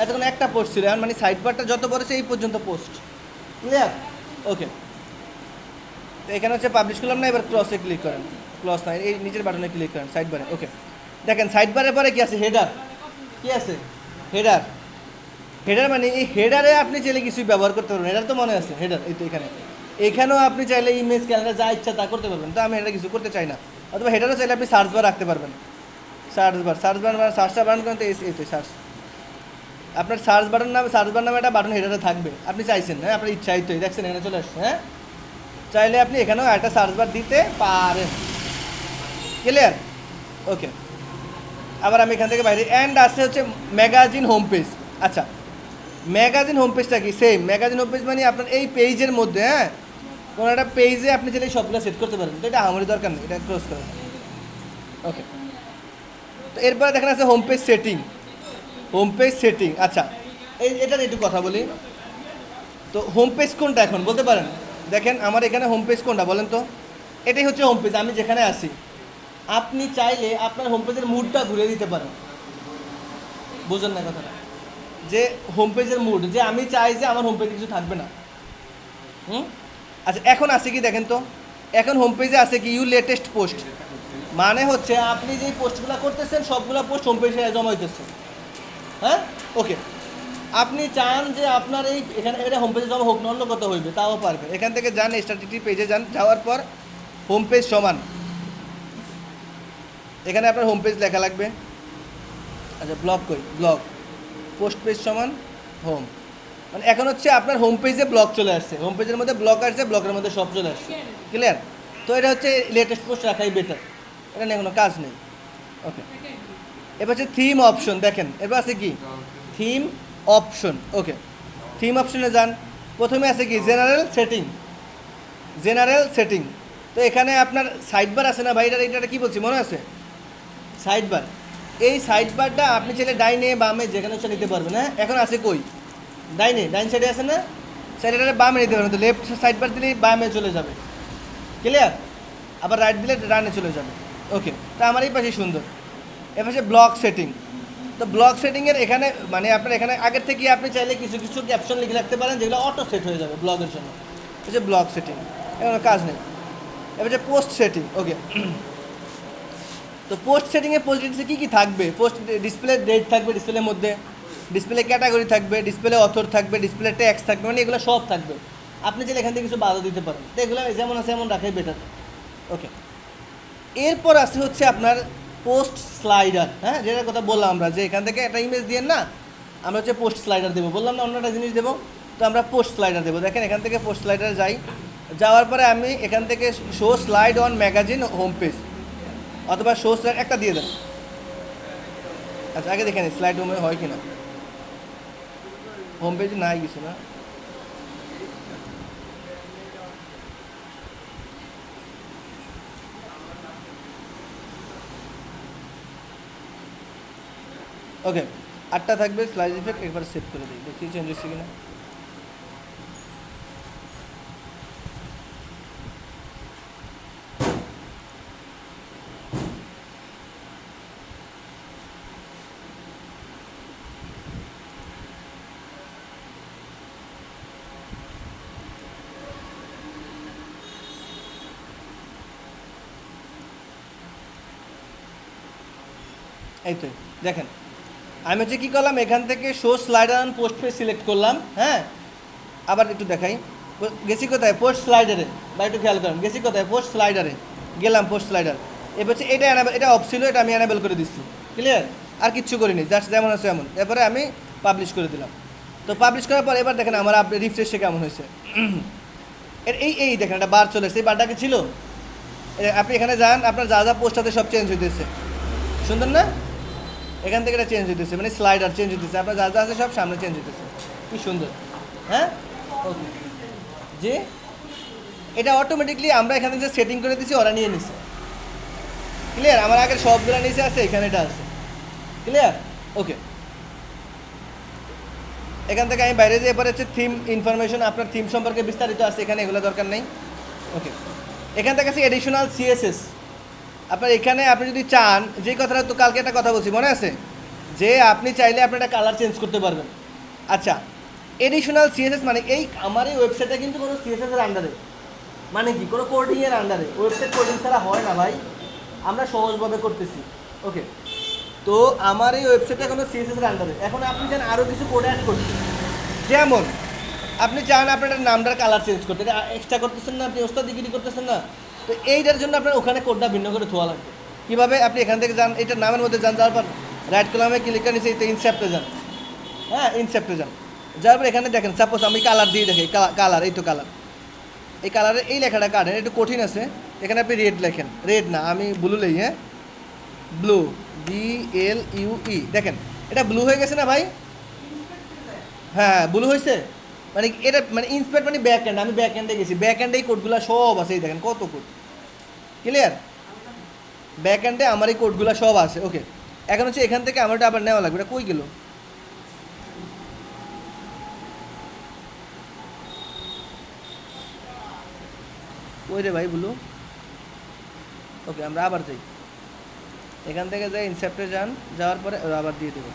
[SPEAKER 1] এতক্ষণ একটা পোস্ট ছিল, এখন মানে সাইড বারটা যত বড়ছে এই পর্যন্ত পোস্ট। ক্লিয়ার? ওকে, তো এখানে হচ্ছে পাবলিশ করলাম না, এবার ক্রসে ক্লিক করেন। ক্রস না, এই নিচের বাটনে ক্লিক করেন সাইড বারে। ওকে, দেখেন সাইড বারের পরে কি আছে? হেডার। কি আছে? হেডার। হেডার মানে এই হেডারে আপনি চাইলে কিছুই ব্যবহার করতে পারবেন। হেডার তো মনে আছে, হেডার এই তো এখানে। এখানেও আপনি চাইলে ইমেজ, ক্যালেন্ডার যা ইচ্ছা তা করতে পারবেন। তো আমি এটা কিছু করতে চাই না। অথবা হেডারও চাইলে আপনি সার্চ বার রাখতে পারবেন। সার্চ বার মানে সার্চটা বাটন করেন, তো এই তো সার্চ। আপনার সার্চ বাটন নামে, সার্চ বার নামে একটা বাটন হেডারে থাকবে, আপনি চাইছেন। হ্যাঁ, আপনার ইচ্ছাই দেখছেন এখানে চলে আসছে। হ্যাঁ, চাইলে আপনি এখানেও একটা সার্চ বার দিতে পারেন। ক্লিয়ার? ওকে, আবার আমি এখান থেকে বাইরে অ্যান্ড আসছে হচ্ছে ম্যাগাজিন হোম পেজ। আচ্ছা, ম্যাগাজিন হোম পেজটা কি? সেম ম্যাগাজিন হোম পেজ মানে আপনার এই পেজের মধ্যে, হ্যাঁ, কোনো একটা পেজে আপনি চাইলে সবগুলো সেট করতে পারেন। তো এটা আমারই দরকার নেই, এটা ক্লোজ করেন। ওকে, তো এরপরে দেখেন আছে home page setting. Home page setting, আচ্ছা, এটা নিয়ে একটু কথা বলি। তো হোম পেজ কোনটা এখন বলতে পারেন? দেখেন আমার এখানে হোম পেজ কোনটা বলেন তো? এটাই হচ্ছে হোম পেজ, আমি যেখানে আছি। আপনি চাইলে আপনার হোম পেজের মুডটা ঘুরে দিতে পারেন। বুঝলেন না কথাটা? যে হোম পেজের মুড, যে আমি চাই যে আমার হোম পেজে কিছু থাকবে না। আচ্ছা, এখন আছে কি দেখেন তো? এখন হোম পেজে আছে কি ইউ লেটেস্ট পোস্ট, মানে হচ্ছে আপনি যেই পোস্টগুলো করতেছেন সবগুলো পোস্ট হোম পেজে জমা হইতেছে। হ্যাঁ, ওকে, আপনি চান যে আপনার এই এখানে এটা হোম পেজে জমা হোক না, অন্য কত হইবে তাও পারবেন। এখান থেকে যান, স্ট্যাটিস্টিক পেজে যান, যাওয়ার পর হোম পেজ সমান, এখানে আপনার হোম পেজ লেখা লাগবে। আচ্ছা, ব্লগ কই? ব্লগ পোস্ট পেজ সমান হোম, মানে এখন হচ্ছে আপনার হোম পেজে ব্লগ চলে আসছে, হোম পেজের মধ্যে ব্লগ আসছে, ব্লগের মধ্যে সব চলে আসছে। ক্লিয়ার? তো এটা হচ্ছে লেটেস্ট পোস্ট রাখাই বেটার, এটা নিয়ে কোনো কাজ নেই। ওকে, এবার হচ্ছে থিম অপশন। দেখেন এবার আছে কি থিম অপশন। ওকে, থিম অপশনে যান, প্রথমে আছে কি জেনারেল সেটিং। জেনারেল সেটিং, তো এখানে আপনার সাইড বার আছে না ভাই, এটা কী বলছি মনে আছে? Side bar. এই সাইড বারটা আপনি চাইলে ডাইনে বামে যেখানে হচ্ছে নিতে পারবেন। হ্যাঁ, এখন আছে কই? ডাইন সাইডে আছে না? সাইডে বামে নিতে পারবেন। তো লেফট সাইড বার দিলেই বামে চলে যাবে। ক্লিয়ার? আবার রাইট দিলে ডানে চলে যাবে। ওকে, তা আমার এই পাশে সুন্দর। এ পাশে ব্লক সেটিং। তো ব্লক সেটিংয়ের এখানে মানে আপনার এখানে আগের থেকে আপনি চাইলে কিছু কিছু ক্যাপশন লিখে রাখতে পারেন, যেগুলো অটো সেট হয়ে যাবে ব্লগের জন্য। হচ্ছে ব্লক সেটিং, এখানে কাজ নেই। এবার হচ্ছে পোস্ট সেটিং। ওকে, তো পোস্ট সেটিংয়ে পোস্ট ডিটেলসে কী কী থাকবে? পোস্ট ডিসপ্লে ডেট থাকবে, ডিসপ্লের মধ্যে ডিসপ্লে ক্যাটাগরি থাকবে, ডিসপ্লে অথর থাকবে, ডিসপ্লে ট্যাক্স থাকবে, মানে এগুলো সব থাকবে। আপনি চাইলে এখান থেকে কিছু বাধা দিতে পারেন, তো এগুলো যেমন আছে এমন রাখাই বেটার। ওকে, এরপর আছে হচ্ছে আপনার পোস্ট স্লাইডার। হ্যাঁ, যেটার কথা বললাম আমরা, যে এখান থেকে একটা ইমেজ দিয়ে না আমরা হচ্ছে পোস্ট স্লাইডার দেবো, বললাম না অন্য একটা জিনিস দেবো। তো আমরা পোস্ট স্লাইডার দেবো। দেখেন এখান থেকে পোস্ট স্লাইডার যাই, যাওয়ার পরে আমি এখান থেকে show slide on magazine home page, অথবা শো স্লাইড একটা দিয়ে দেন। আচ্ছা, আগে দেখে নিই স্লাইড হোমে হয় কিনা। হোম পেজে নাই কিছু না। ওকে, 8টা থাকবে স্লাইস ইফেক্ট, একবার সেভ করে দিই, দেখি চেঞ্জ হচ্ছে কিনা। এই তো দেখেন, আমি হচ্ছে কী করলাম, এখান থেকে show slider on post page select করলাম, হ্যাঁ। আবার একটু দেখাই, গেছি কোথায়, পোস্ট স্লাইডারে, বা একটু খেয়াল করেন, গেছি কোথায়, পোস্ট স্লাইডারে গেলাম, পোস্ট স্লাইডার। এবার হচ্ছে এটা এটা অফ ছিল, এটা আমি অ্যানাবেল করে দিচ্ছি, ক্লিয়ার, আর কিচ্ছু করিনি, জাস্ট যেমন আছে এমন। এরপরে আমি পাবলিশ করে দিলাম। তো পাবলিশ করার পর এবার দেখেন আমার রিফ্রেশে কেমন হয়েছে। এই দেখেন একটা বার চলে এসেছে, এই বারটা কি ছিল, আপনি এখানে যান, আপনার যা যা পোস্ট আছে সব চেঞ্জ হইতেছে, সুন্দর না? এখান থেকে এটা চেঞ্জ হইতেছে, মানে স্লাইডার চেঞ্জ হইতেছে, আপনার যা যা আছে সব সামনে চেঞ্জ হইতেছে, কি সুন্দর, হ্যাঁ। ওকে, যে এটা অটোমেটিকলি আমরা এখানে যে সেটিং করে দিয়েছি ওরা নিয়ে নিছে, ক্লিয়ার। আমার আগের সবগুলো নিচে আছে, এখানে এটা আছে, ক্লিয়ার। ওকে, এখান থেকে আমি বাইরে যেয়ে পরে হচ্ছে থিম ইনফরমেশন, আপনার থিম সম্পর্কে বিস্তারিত আছে এখানে, এগুলো দরকার নেই। ওকে, এখান থেকে আছে এডিশনাল সিএসএস। আপনার এখানে আপনি যদি চান, যে কথাটা তো কালকে একটা কথা বলছি মনে আছে, যে আপনি চাইলে আপনি একটা কালার চেঞ্জ করতে পারবেন। আচ্ছা, এডিশনাল সিএসএস মানে এই আমার এই ওয়েবসাইটটা কিন্তু কোনো সিএসএস এর আন্ডারে, মানে কি কোনো কোডিংয়ের আন্ডারে, ওয়েবসাইট কোডিং ছাড়া হয় না ভাই, আমরা সহজভাবে করতেছি। ওকে, তো আমার এই ওয়েবসাইটটা কোনো সিএসএস এর আন্ডারে। এখন আপনি চান আরও কিছু কোড অ্যাড করতে, যেমন আপনি চান আপনার নামটার কালার চেঞ্জ করতে, এটা এক্সট্রা করতেছেন না, আপনি ওস্তাদ ডিগ্রি করতেছেন না, তো এইটার জন্য আপনার ওখানে কোডটা ভিন্ন করে ধোয়া লাগবে। কীভাবে, আপনি এখান থেকে যান, এটার নামের মধ্যে যান, যাওয়ার পর রাইট কলামে ক্লিক করে নিচে ইনসেপ্টে যান, হ্যাঁ ইনসেপ্টে যান, যাওয়ার পর এখানে দেখেন সাপোজ আমি কালার দিয়ে দেখি, কালার, এই তো কালার, এই কালারের এই লেখাটা কাটেন, একটু কঠিন আছে, এখানে আপনি রেড লেখেন, রেড না আমি ব্লু লেই, হ্যাঁ ব্লু, BLUE, দেখেন এটা ব্লু হয়ে গেছে না ভাই, হ্যাঁ ব্লু হয়েছে, মানে এটা মানে ইন্সপেক্ট মানে ব্যাক এন্ড, আমি ব্যাক এন্ডে গেছি, ব্যাক এন্ডে এই কোডগুলো সব আছে, এই দেখেন কত কোড, ক্লিয়ার, ব্যাক এন্ডে আমার এই কোডগুলো সব আছে। ওকে, এখন হচ্ছে এখান থেকে আমার এটা আবার নেওয়া লাগবে, এটা কই গেল, কই রে ভাই ব্লু। ওকে, আমরা আবার যাই, এখান থেকে যাই ইনসেপ্টে যান, যাওয়ার পরে আবার দিয়ে দেবো,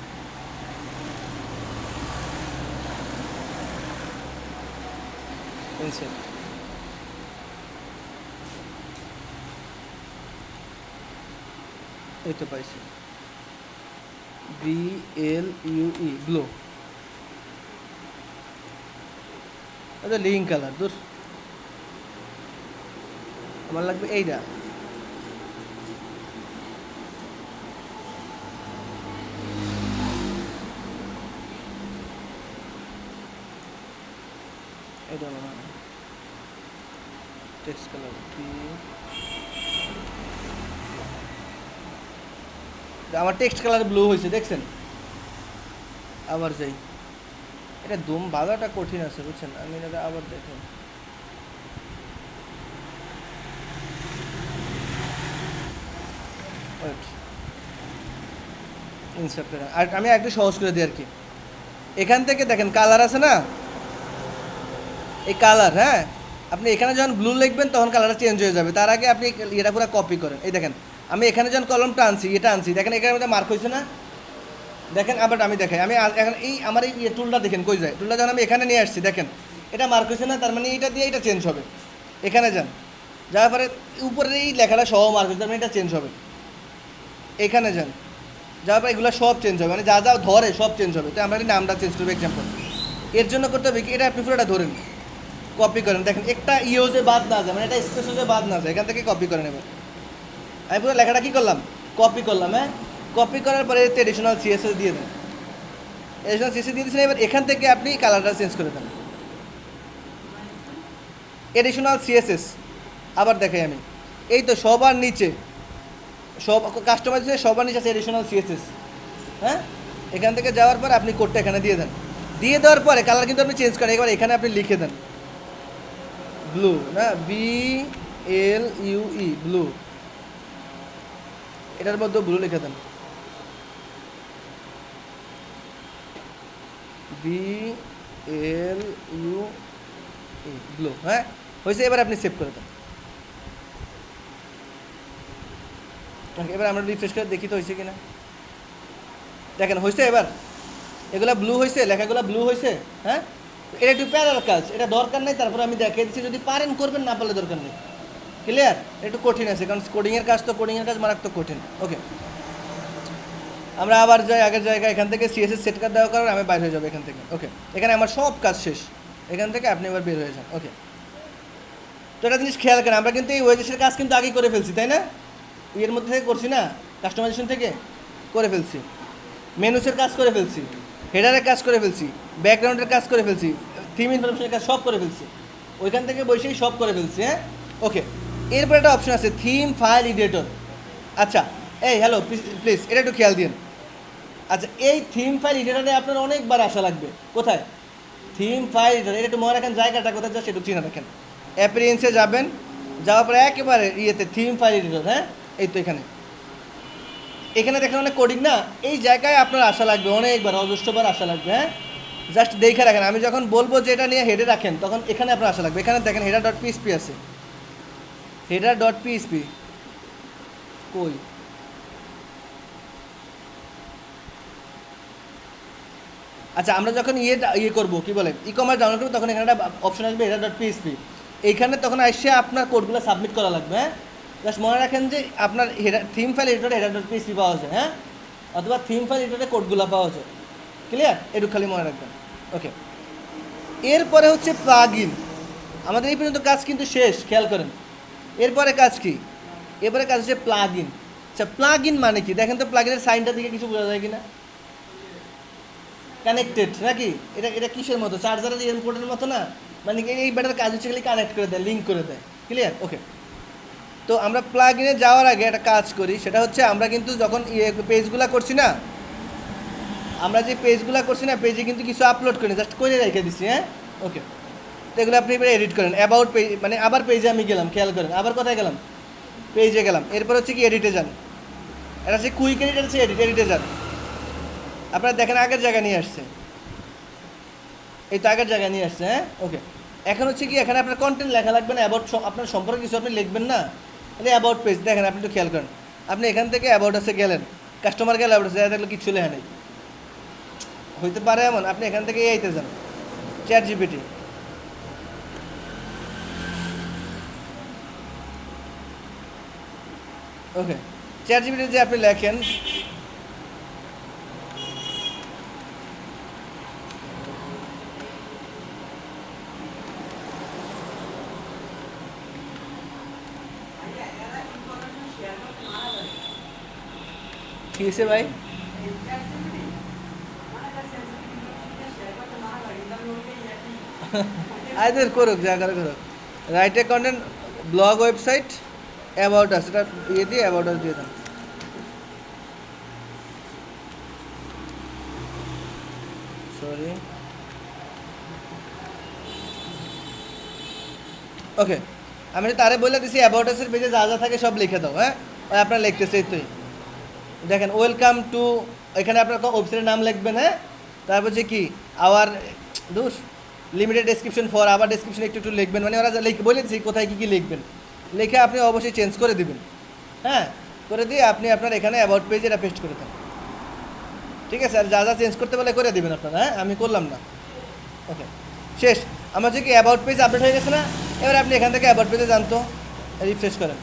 [SPEAKER 1] ইনসেপ্ট, এই তো পাইছি, BLUE ব্লু, আচ্ছা লিঙ্ক কালার দূর, আমার লাগবে এইটা, এটা মনে হয় টেক্সট কালার, আমার টেক্সট কালার ব্লু হয়েছে দেখছেন। আবার যাই, এটা দুম বাজাটা কঠিন আছে বুঝছেন, আমি এটা আবার দেখেন, ওয়েট ইনসেপ্টার, আর আমি একটু সহজ করে দিই আর কি। এখান থেকে দেখেন কালার আছে না, এই কালার, হ্যাঁ আপনি এখানে যখন ব্লু লিখবেন তখন কালারটা চেঞ্জ হয়ে যাবে, তার আগে আপনি এটা পুরো কপি করেন। এই দেখেন আমি এখানে যখন কলমটা আনছি, এটা আনছি, দেখেন এখানে মধ্যে মার্ক হয়েছে না, দেখেন আবার আমি দেখাই, আমি এখন এই আমার এই টুলটা দেখেন কই যায়, টুলটা যখন আমি এখানে নিয়ে আসছি দেখেন এটা মার্ক হয়েছে না, তার মানে এটা দিয়ে এটা চেঞ্জ হবে। এখানে যান, যাওয়ার পরে উপরের এই লেখাটা সহ মার্ক হয়েছে, তার মানে এটা চেঞ্জ হবে। এখানে যান, যাওয়ার পরে এগুলো সব চেঞ্জ হবে, মানে যা যা ধরে সব চেঞ্জ হবে। তো আমরা এই নামটা চেঞ্জ করবো এক্সাম্পল, এর জন্য করতে হবে কি, এটা আপনি পুরোটা ধরেন, কপি করেন, দেখেন একটা ইউজে বাদ না যায়, মানে এটা স্পেশালে বাদ না যায়, এখান থেকে কপি করে নেবেন। আমি পুরো লেখাটা কী করলাম, কপি করলাম, হ্যাঁ কপি করার পরে এডিশনাল সিএসএস দিয়ে দেন, এডিশনাল সিএসএস দিয়ে দিয়েছেন। এবার এখান থেকে আপনি কালারটা চেঞ্জ করে দেন, এডিশনাল সিএসএস আবার দেখাই আমি, এই তো সবার নিচে, সব কাস্টমাইজ সবার নিচে আছে এডিশনাল সিএসএস, হ্যাঁ এখান থেকে যাওয়ার পর আপনি কোডটা এখানে দিয়ে দেন, দিয়ে দেওয়ার পরে কালার কিন্তু আপনি চেঞ্জ করেন, এবার এখানে আপনি লিখে দেন ব্লু, না BLUE ব্লু, এটার মধ্যে ব্লু লিখে দেন, BLU ব্লু, হ্যাঁ হয়েছে। এবার আপনি সেভ করে দেন। এবার আমরা রিফ্রেশ করে দেখি তো হয়েছে কিনা। দেখেন হয়েছে এবার, এগুলা ব্লু হয়েছে, লেখাগুলো ব্লু হয়েছে। হ্যাঁ, এটা একটু প্যারার কাজ, এটা দরকার নেই, তারপরে আমি দেখিয়ে দিচ্ছি, যদি পারেন করবেন, না পারলে দরকার নেই। ক্লিয়ার? একটু কঠিন আছে, কারণ কোডিংয়ের কাজ তো, কোডিংয়ের কাজ মারাত্মক কঠিন। ওকে, আমরা আবার যাই আগের জায়গায়। এখান থেকে CSS সেট কার্ড দেওয়া করার আমি বাইর হয়ে যাবো এখান থেকে। ওকে, এখানে আমার সব কাজ শেষ, এখান থেকে আপনি এবার বের হয়ে যান। ওকে, তো একটা জিনিস খেয়াল করেন, আমরা কিন্তু এই ওয়েজেসের কাজ কিন্তু আগেই করে ফেলছি, তাই না? এর মধ্যে থেকে করছি না, কাস্টমাইজেশন থেকে করে ফেলছি, মেনুসের কাজ করে ফেলছি, হেডারের কাজ করে ফেলছি, ব্যাকগ্রাউন্ডের কাজ করে ফেলছি, থিম ইনফরমেশনের কাজ সব করে ফেলছি, ওইখান থেকে বসেই সব করে ফেলছি। হ্যাঁ, ওকে। এরপর একটা অপশন আছে থিম ফাইল এডিটর। আচ্ছা, এই হ্যালো, প্লিজ এটা একটু খেয়াল দিন। আচ্ছা, এই থিম ফাইল এডিটরে আপনার অনেকবার আসা লাগবে। কোথায়? Theme file editor. এটা একটু মনে রাখেন, জায়গাটা কোথায় যা সেটা চিনে রাখেন। অ্যাপিরিয়েন্সে যাবেন, যাওয়ার পরে একেবারে ইয়েতে থিম ফাইল এডিটর। হ্যাঁ, এই তো এখানে, এখানে দেখেন অনেক কোডিং না, এই জায়গায় আপনার আসা লাগবে অনেকবার, অজস্রবার আসা লাগবে। হ্যাঁ, জাস্ট দেখে রাখেন, আমি যখন বলবো যে এটা নিয়ে হেডে রাখেন, তখন এখানে আপনার আসা লাগবে। এখানে দেখেন header.php আছে, header.php কই? আচ্ছা, আমরা যখন ইয়ে করবো, কি বলে, ই-কমার্স ডাউনলোড করবো, তখন এখানে একটা অপশন আসবে header.php। এইখানে তখন এসে আপনার কোডগুলো সাবমিট করা লাগবে। হ্যাঁ, জাস্ট মনে রাখেন যে আপনার থিম ফাইল এডিটরে header.php পাওয়া যায়। হ্যাঁ, অথবা থিম ফাইল এডিটরে কোডগুলো পাওয়া যায়। ক্লিয়ার? একটু খালি মনে রাখবেন। ওকে, এরপরে হচ্ছে প্লাগ ইন। আমাদের এই পর্যন্ত কাজ কিন্তু শেষ, খেয়াল করেন। এরপরে কাজ কি? এরপরে কাজ হচ্ছে প্লাগ ইন। আচ্ছা, প্লাগ ইন মানে কি? দেখেন তো প্লাগ ইনের সাইনটা দিকে কিছু বোঝা যায় কিনা? কানেক্টেড নাকি? এটা এটা কিসের মতো? চার্জারের ইনপুটের মতো না? মানে কি এই ব্যাটার কাজ হচ্ছে খালি কানেক্ট করে দেয়, লিঙ্ক করে দেয়। ক্লিয়ার? ওকে, তো আমরা প্লাগ ইনে যাওয়ার আগে একটা কাজ করি, সেটা হচ্ছে আমরা কিন্তু যখন পেজগুলো করছি না, আমরা যে পেজগুলো করছি না, পেজে কিন্তু কিছু আপলোড করি, জাস্ট করে রেখে দিচ্ছি। হ্যাঁ, ওকে, তো এগুলো আপনি এবার এডিট করেন। অ্যাবাউট পেজ মানে আবার পেজে আমি গেলাম, খেয়াল করেন, আবার কোথায় গেলাম? পেজে গেলাম। এরপর হচ্ছে কি এডিটে যান, এটা হচ্ছে কুইক এডিট, হচ্ছে এডিটে যান। আপনারা দেখেন আগের জায়গায় নিয়ে আসছে, এই তো আগের জায়গায় নিয়ে আসছে। হ্যাঁ, ওকে, এখন হচ্ছে কি এখানে আপনার কন্টেন্ট লেখা লাগবে না, অ্যাবাউট আপনার সম্পর্কে কিছু আপনি লিখবেন না, তাহলে অ্যাবাউট পেজ। দেখেন আপনি একটু খেয়াল করেন, আপনি এখান থেকে অ্যাবাউট আছে গেলেন, কাস্টমার গেলে অ্যাবাউট আছে, দেখলে কিছু লেখা নেই। হইতে পারে এমন, আপনি এখান থেকে এইতে যান, ChatGPT, ওকে, ChatGPT যে আপনি লেখেন, কি হয়েছে ভাই? আইদের করুক, যা করে করুক। রাইটে content, blog, website, about us, এটা ইয়ে দিয়ে অ্যাবাউট আস দিয়ে দেন। সরি, ওকে, আমি তারে বলে দিছি অ্যাবাউট আসের পেজে যা যা থাকে সব লিখে দাও। হ্যাঁ, ওই আপনার লিখতেছে, তুই দেখেন ওয়েলকাম টু, এখানে আপনার ওয়েবসাইটের নাম লিখবেন। হ্যাঁ, তারপর যে কি আওয়ার দোষ লিমিটেড ডেসক্রিপশন ফর, আবার ডেসক্রিপশন একটু একটু লিখবেন, মানে ওরা যা বলে দিচ্ছি কোথায় কী কী লিখবেন, লিখে আপনি অবশ্যই চেঞ্জ করে দিবেন। হ্যাঁ, করে দিয়ে আপনি আপনার এখানে অ্যাবাউট পেজে এটা পেস্ট করে দেন। ঠিক আছে, আর যা যা চেঞ্জ করতে বলে করে দেবেন আপনারা। হ্যাঁ, আমি করলাম না। ওকে, শেষ। আমার যে কি অ্যাবাউট পেজ আপডেট হয়ে গেছে না, এবার আপনি এখান থেকে অ্যাবাউট পেজে জানতো রিফ্রেশ করেন।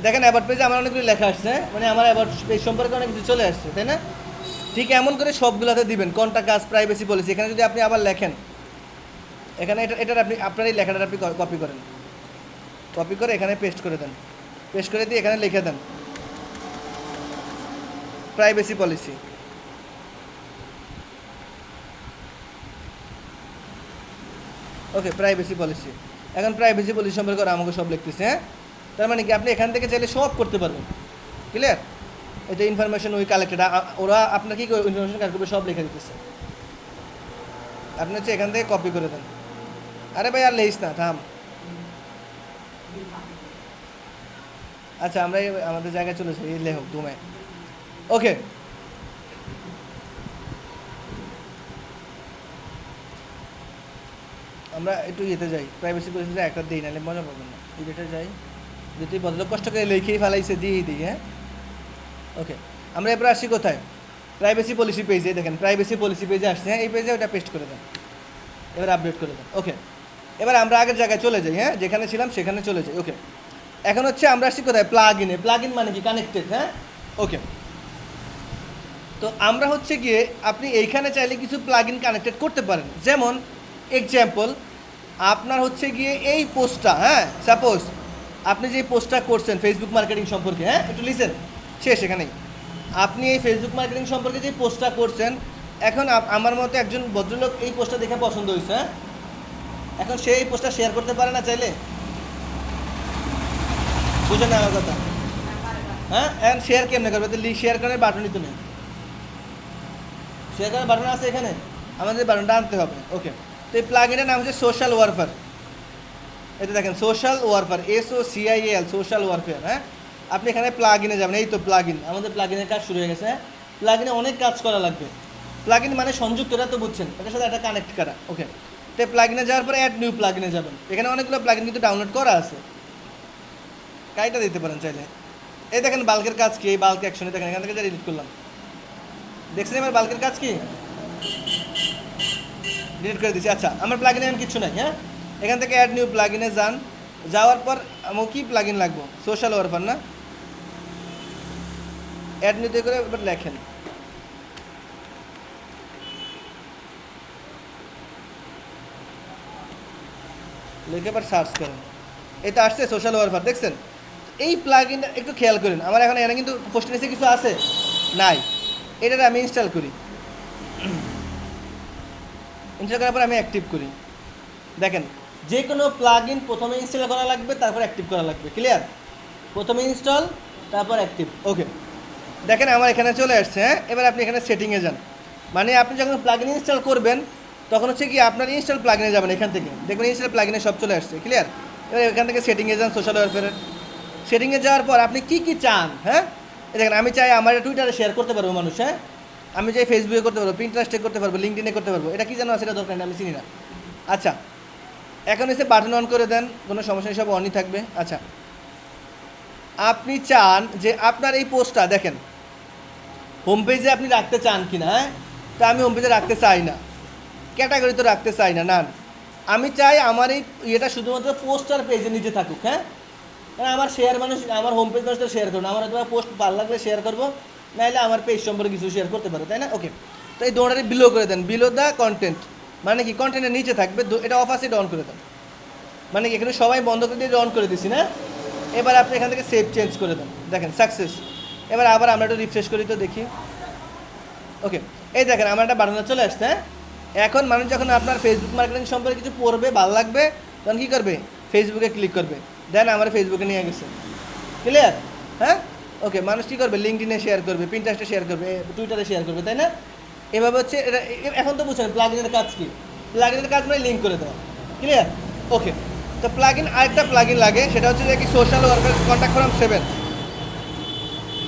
[SPEAKER 1] দেখেন অ্যাবাউট পেজে আমার অনেকগুলো লেখা আসছে, মানে আমার অ্যাবাউট পেজ সম্পর্কে অনেক কিছু চলে আসছে, তাই না? ঠিক এমন করে সবগুলোতে দিবেন, কোনটা কাজ, প্রাইভেসি পলিসি। এখানে যদি আপনি আবার লেখেন, এখানে এটার আপনি আপনার এই লেখাটা আপনি কপি করেন, কপি করে এখানে পেস্ট করে দেন, পেস্ট করে দিয়ে এখানে লিখে দেন প্রাইভেসি পলিসি। ওকে, প্রাইভেসি পলিসি। এখন প্রাইভেসি পলিসি সম্পর্কে ওরা আমাকে সব লিখতেছে। হ্যাঁ, তার মানে কি আপনি এখান থেকে চাইলে সব করতে পারবেন। ক্লিয়ার? এটা ইনফরমেশন উই কালেক্টেড, ওরা আপনার কি ইনফরমেশন কালেক্ট করবে সব লিখে দিতেছে। আপনি হচ্ছে এখান থেকে কপি করে দেন। আরে ভাই আর লেইস না, থাম। আচ্ছা, আমরা আমাদের জায়গায় চলে যাই, লেখক দুমে। ওকে, আমরা একটু ইয়েতে যাই, প্রাইভেসি পলিসিতে একটা দিই, নাহলে মজা পাবেন না। ইয়েতে যাই, যদি ভদ্রলোক কষ্ট করে লিখেই ফেলাইছে দিয়েই দিই। হ্যাঁ, ওকে। আমরা এরপর আসছি কোথায়? প্রাইভেসি পলিসি পেজে। দেখেন প্রাইভেসি পলিসি পেজে আসছে। হ্যাঁ, এই পেজে ওটা পেস্ট করে দেন, এবার আপডেট করে দেন। ওকে, এবার আমরা আগের জায়গায় চলে যাই। হ্যাঁ, যেখানে ছিলাম সেখানে চলে যাই। ওকে, এখন হচ্ছে আমরা আসছি কোথায়? প্লাগ ইনে। প্লাগ ইন মানে কি? কানেক্টেড। হ্যাঁ, ওকে। তো আমরা হচ্ছে গিয়ে আপনি এইখানে চাইলে কিছু প্লাগ ইন কানেক্টেড করতে পারেন। যেমন এক্সাম্পল, আপনার হচ্ছে গিয়ে এই পোস্টটা, হ্যাঁ, সাপোজ আপনি যে পোস্টটা করছেন ফেসবুক মার্কেটিং সম্পর্কে, হ্যাঁ, একটু লিসেন, শেষ এখানেই। আপনি এই ফেসবুক মার্কেটিং সম্পর্কে যে পোস্টটা করছেন, এখন আমার মতো একজন ভদ্রলোক এই পোস্টটা দেখে পছন্দ হয়েছে। হ্যাঁ, এখন সে এই পোস্টটা শেয়ার করতে পারে না চাইলে? বুঝেন না আমার কথা? হ্যাঁ, এখন শেয়ার কেমনে করবে? তো শেয়ার করার বাটনই তো নেই। শেয়ার করার বাটন আছে এখানে, আমাদের বাটনটা আনতে হবে। ওকে, তো এই প্লাগ ইনের নাম হচ্ছে সোশ্যাল ওয়ারফেয়ার। এটা দেখেন social warfare, SOCIAL, social warfare. হ্যাঁ, আপনি এখানে প্লাগ ইনে যাবেন। এই তো প্লাগ ইন, আমাদের প্লাগ ইনের কাজ শুরু হয়ে গেছে। হ্যাঁ, প্লাগ ইনে অনেক কাজ করা লাগবে। প্লাগ ইন মানে সংযুক্ত, এটা তো বুঝছেন, এটার সাথে এটা কানেক্ট করা। ওকে, তো প্লাগ ইনে যাওয়ার পরে অ্যাড নিউ প্লাগ ইনে যাবেন। এখানে অনেকগুলো প্লাগ ইন কিন্তু ডাউনলোড করা আছে, কাইটা দিতে পারেন চাইলে। এই দেখেন বাল্কের কাজ কি, এই বাল্ক অ্যাকশনে দেখেন, এখান থেকে যা ডিলিট করলাম, দেখছেন এবার বাল্কের কাজ কি? ডিলিট করে দিচ্ছি। আচ্ছা, আমার প্লাগ ইনে কিছু নাই। হ্যাঁ, এখান থেকে অ্যাড নিউ প্লাগ ইনে যান। যাওয়ার পর আমার কি প্লাগ ইন লাগবো? সোশ্যাল ওয়ারফেয়ার না? অ্যাড নিতে করে এবার লেখেন, লিখে এবার সার্চ করেন। এটা আসছে সোশ্যাল ওয়ারফেয়ার, দেখছেন? এই প্লাগ ইনটা একটু খেয়াল করেন, আমার এখন এখানে কিন্তু পোস্ট নিচে কিছু আছে নাই। এটা আমি ইনস্টল করি, ইনস্টল করার পর আমি অ্যাক্টিভ করি। দেখেন, যে কোনো প্লাগ ইন প্রথমে ইনস্টল করা লাগবে, তারপর অ্যাক্টিভ করা লাগবে। ক্লিয়ার? প্রথমে ইনস্টল, তারপর অ্যাক্টিভ। ওকে, দেখেন আমার এখানে চলে আসছে। হ্যাঁ, এবার আপনি এখানে সেটিংয়ে যান। মানে আপনি যখন প্লাগ ইন ইনস্টল করবেন, তখন হচ্ছে কি আপনার ইনস্টল প্লাগ ইনে যাবেন। এখান থেকে দেখবেন ইনস্টল প্লাগ ইনে সব চলে আসছে। ক্লিয়ার? এবার এখান থেকে সেটিংয়ে যান, সোশ্যাল ওয়ারফেয়ারের সেটিংয়ে যাওয়ার পর আপনি কী কী চান। হ্যাঁ, দেখেন আমি চাই আমার টুইটারে শেয়ার করতে পারবো মানুষ। হ্যাঁ, আমি চাই ফেসবুকে করতে পারবো, পিন্টারেস্টে করতে পারবো, লিঙ্কডিনে করতে পারবো। এটা কী জানো সেটা দরকার নেই, আমি চিনি না। আচ্ছা, এখন এসে বাটন অন করে দেন, কোনো সমস্যা নেই, সব অনই থাকবে। আচ্ছা, আপনি চান যে আপনার এই পোস্টটা দেখেন হোম পেজে আপনি রাখতে চান কি না? হ্যাঁ, তা আমি হোম পেজে রাখতে চাই না, ক্যাটাগরি তো রাখতে চাই না। না, আমি চাই আমার এই ইয়েটা শুধুমাত্র পোস্টার পেজে নিচে থাকুক। হ্যাঁ, কারণ আমার শেয়ার মানুষ, আমার হোম পেজ মানুষ তো শেয়ার করবো না, আমার হয়তো পোস্ট ভালো লাগলে শেয়ার করবো, নাহলে আমার পেজ সম্পর্কে কিছু শেয়ার করতে পারো, তাই না? ওকে, তো এই দোটারে বিলো করে দেন, বিলো দ্য কন্টেন্ট, মানে কি কন্টেন্টের নিচে থাকবে। এটা অফ আছে, এটা অন করে দেন, মানে কি এখানে সবাই বন্ধ করে দিয়ে অন করে দিছি না। এবার আপনি এখান থেকে সেভ চেঞ্জ করে দেন, দেখেন সাকসেস। এবার আবার আমরা একটু রিফ্রেশ করি তো দেখি। ওকে, এই দেখেন আমার একটা বাটন চলে আসছে। হ্যাঁ, এখন মানুষ যখন আপনার ফেসবুক মার্কেটিং সম্পর্কে কিছু পড়বে, ভালো লাগবে, তখন কী করবে? ফেসবুকে ক্লিক করবে, দেন আমার ফেসবুকে নিয়ে গেছে। ক্লিয়ার? হ্যাঁ, ওকে, মানুষ কী করবে? লিঙ্কডিনে শেয়ার করবে, পিন্টারেস্টে শেয়ার করবে, টুইটারে শেয়ার করবে, তাই না? এভাবে হচ্ছে এটা। এখন তো বুঝছেন প্লাগ ইনের কাজ কী। প্লাগ ইনের কাজ মানে লিঙ্ক করে দেওয়া। ক্লিয়ার? ওকে, তো প্লাগ ইন, আরেকটা প্লাগ ইন লাগে, সেটা হচ্ছে যে কি social worker contact form 7।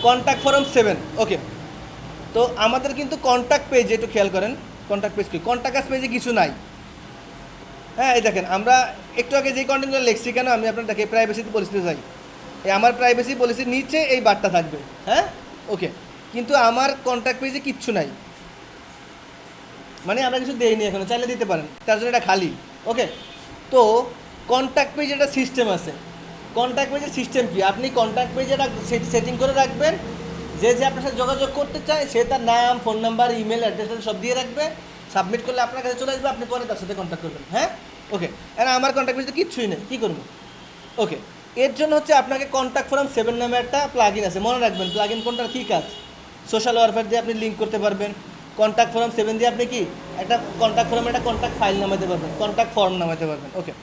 [SPEAKER 1] Contact form 7। ওকে, তো আমাদের কিন্তু কন্ট্যাক্ট পেজে একটু খেয়াল করেন, কন্ট্যাক্ট পেজ কি? কন্ট্যাক্ট পেজে কিছু নাই। হ্যাঁ, এই দেখেন আমরা একটু আগে যে কন্টেন্টগুলো লিখছি, কেন আমি আপনার দেখে প্রাইভেসি পলিসিতে যাই, এই আমার প্রাইভেসি পলিসির নিচে এই বারটা থাকবে। হ্যাঁ, ওকে, কিন্তু আমার কন্ট্যাক্ট পেজে কিচ্ছু নাই, মানে আমরা কিছু দেইনি এখনো, চাইলে দিতে পারেন, তার জন্য এটা খালি। ওকে, তো কন্ট্যাক্ট পেজে একটা সিস্টেম আছে। কন্ট্যাক্ট পেজের সিস্টেম কি? আপনি কন্ট্যাক্ট পেজে একটা সেটিং করে রাখবেন, যে যে আপনার সাথে যোগাযোগ করতে চায় সে তার নাম, ফোন নাম্বার, ইমেল অ্যাড্রেস সব দিয়ে রাখবে। সাবমিট করলে আপনার কাছে চলে আসবে, আপনি পরে তার সাথে কন্ট্যাক্ট করবেন। হ্যাঁ, ওকে, আর আমার কন্ট্যাক্ট পেজে কিচ্ছুই নেই, কী করবো? ওকে, এর জন্য হচ্ছে আপনাকে কন্ট্যাক্ট ফর্ম 7 নামে একটা প্লাগ ইন আছে, মনে রাখবেন। প্লাগ ইন কোনটার কী কাজ? সোশ্যাল ওয়ারফেয়ার দিয়ে আপনি লিঙ্ক করতে পারবেন। কন্ট্যাক্ট ফর্ম 7 দিয়ে আপনি কি একটা কন্ট্যাক্ট ফর্মে একটা কন্ট্যাক্ট ফাইল নামাতে পারবেন, কন্ট্যাক্ট ফর্ম নামাতে পারবেন। ওকে,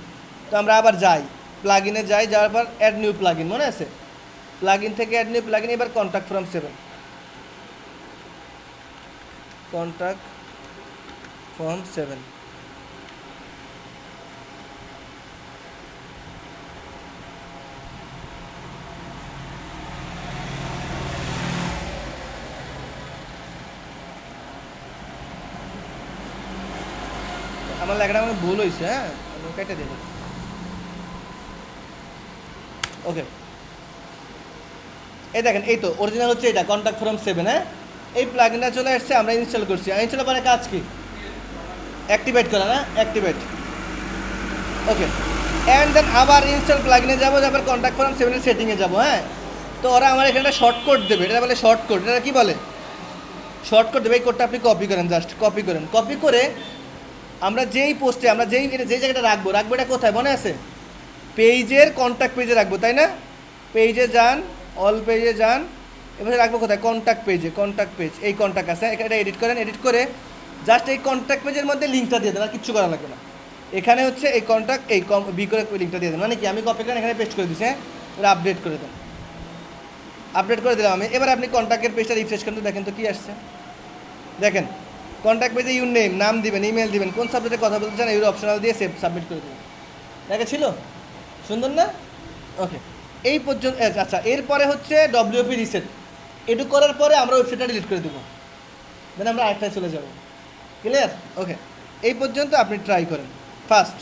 [SPEAKER 1] তো আমরা আবার যাই, প্লাগ ইনে যাই, যাওয়ার পর অ্যাড নিউ প্লাগ ইন, মনে আছে? প্লাগ ইন থেকে অ্যাড নিউ প্লাগ ইন, এবার কন্ট্যাক্ট ফর্ম 7, কন্ট্যাক্ট ফর্ম 7। আমার লেখাটা আমার ভুল হয়েছে, হ্যাঁ আমি কেটে দেবো। ওকে, এই দেখেন এই তো অরিজিনাল হচ্ছে এটা কন্ট্যাক্ট ফ্রম 7। হ্যাঁ, এই প্লাগইনটা চলে আসছে, আমরা ইনস্টল করছি। ইনস্টল পরে কাজ কি? অ্যাক্টিভেট করা না, অ্যাক্টিভেট। ওকে, অ্যান্ড দেন আবার ইনস্টল প্লাগইনে যাবো, তারপর কন্ট্যাক্ট ফ্রম 7 এর সেটিংয়ে যাবো। হ্যাঁ, তো ওরা আমার এখানে শর্টকট দেবে, এটা বলে শর্টকট। এটা কি বলে? শর্টকট দেবে। এই কোডটা আপনি কপি করেন, জাস্ট কপি করেন। কপি করে আমরা যেই পোস্টে আমরা যেই জায়গাটা রাখবো এটা কোথায় মনে আছে? পেজের কন্ট্যাক্ট পেজে রাখবো, তাই না? পেজে যান, অল পেজে যান, এবারে রাখবো কোথায়? কন্ট্যাক্ট পেজে। কন্ট্যাক্ট পেজ, এই কন্ট্যাক্ট আছে, এটা এডিট করেন। এডিট করে জাস্ট এই কন্ট্যাক্ট পেজের মধ্যে লিঙ্কটা দিয়ে দেন, আর কিচ্ছু করা লাগবে না। এখানে হচ্ছে এই কন্ট্যাক্ট, এই বি করে লিঙ্কটা দিয়ে দেন। মানে কি, আমি কপি করে এখানে পেস্ট করে দিচ্ছি। হ্যাঁ, এবার আপডেট করে দেন। আপডেট করে দিলাম আমি। এবার আপনি কন্ট্যাক্টের পেজটা রিফ্রেশ করেন, দেখেন তো কী আসছে। দেখেন কন্ট্যাক্ট পেজে ইউর নেম, নাম দিবেন, ইমেল দিবেন, কোন সাবজেক্টে কথা বলতে চান এগুলো অপশনাল দিয়ে সেভ সাবমিট করে দেবেন। দেখা ছিল সুন্দর না? ওকে, এই পর্যন্ত। আচ্ছা, এরপরে হচ্ছে ডব্লিউপি রিসেট। এটু করার পরে আমরা ওয়েবসাইটটা ডিলিট করে দেবো, দেন আমরা আরেকটায় চলে যাব। ক্লিয়ার? ওকে, এই পর্যন্ত আপনি ট্রাই করেন ফার্স্ট।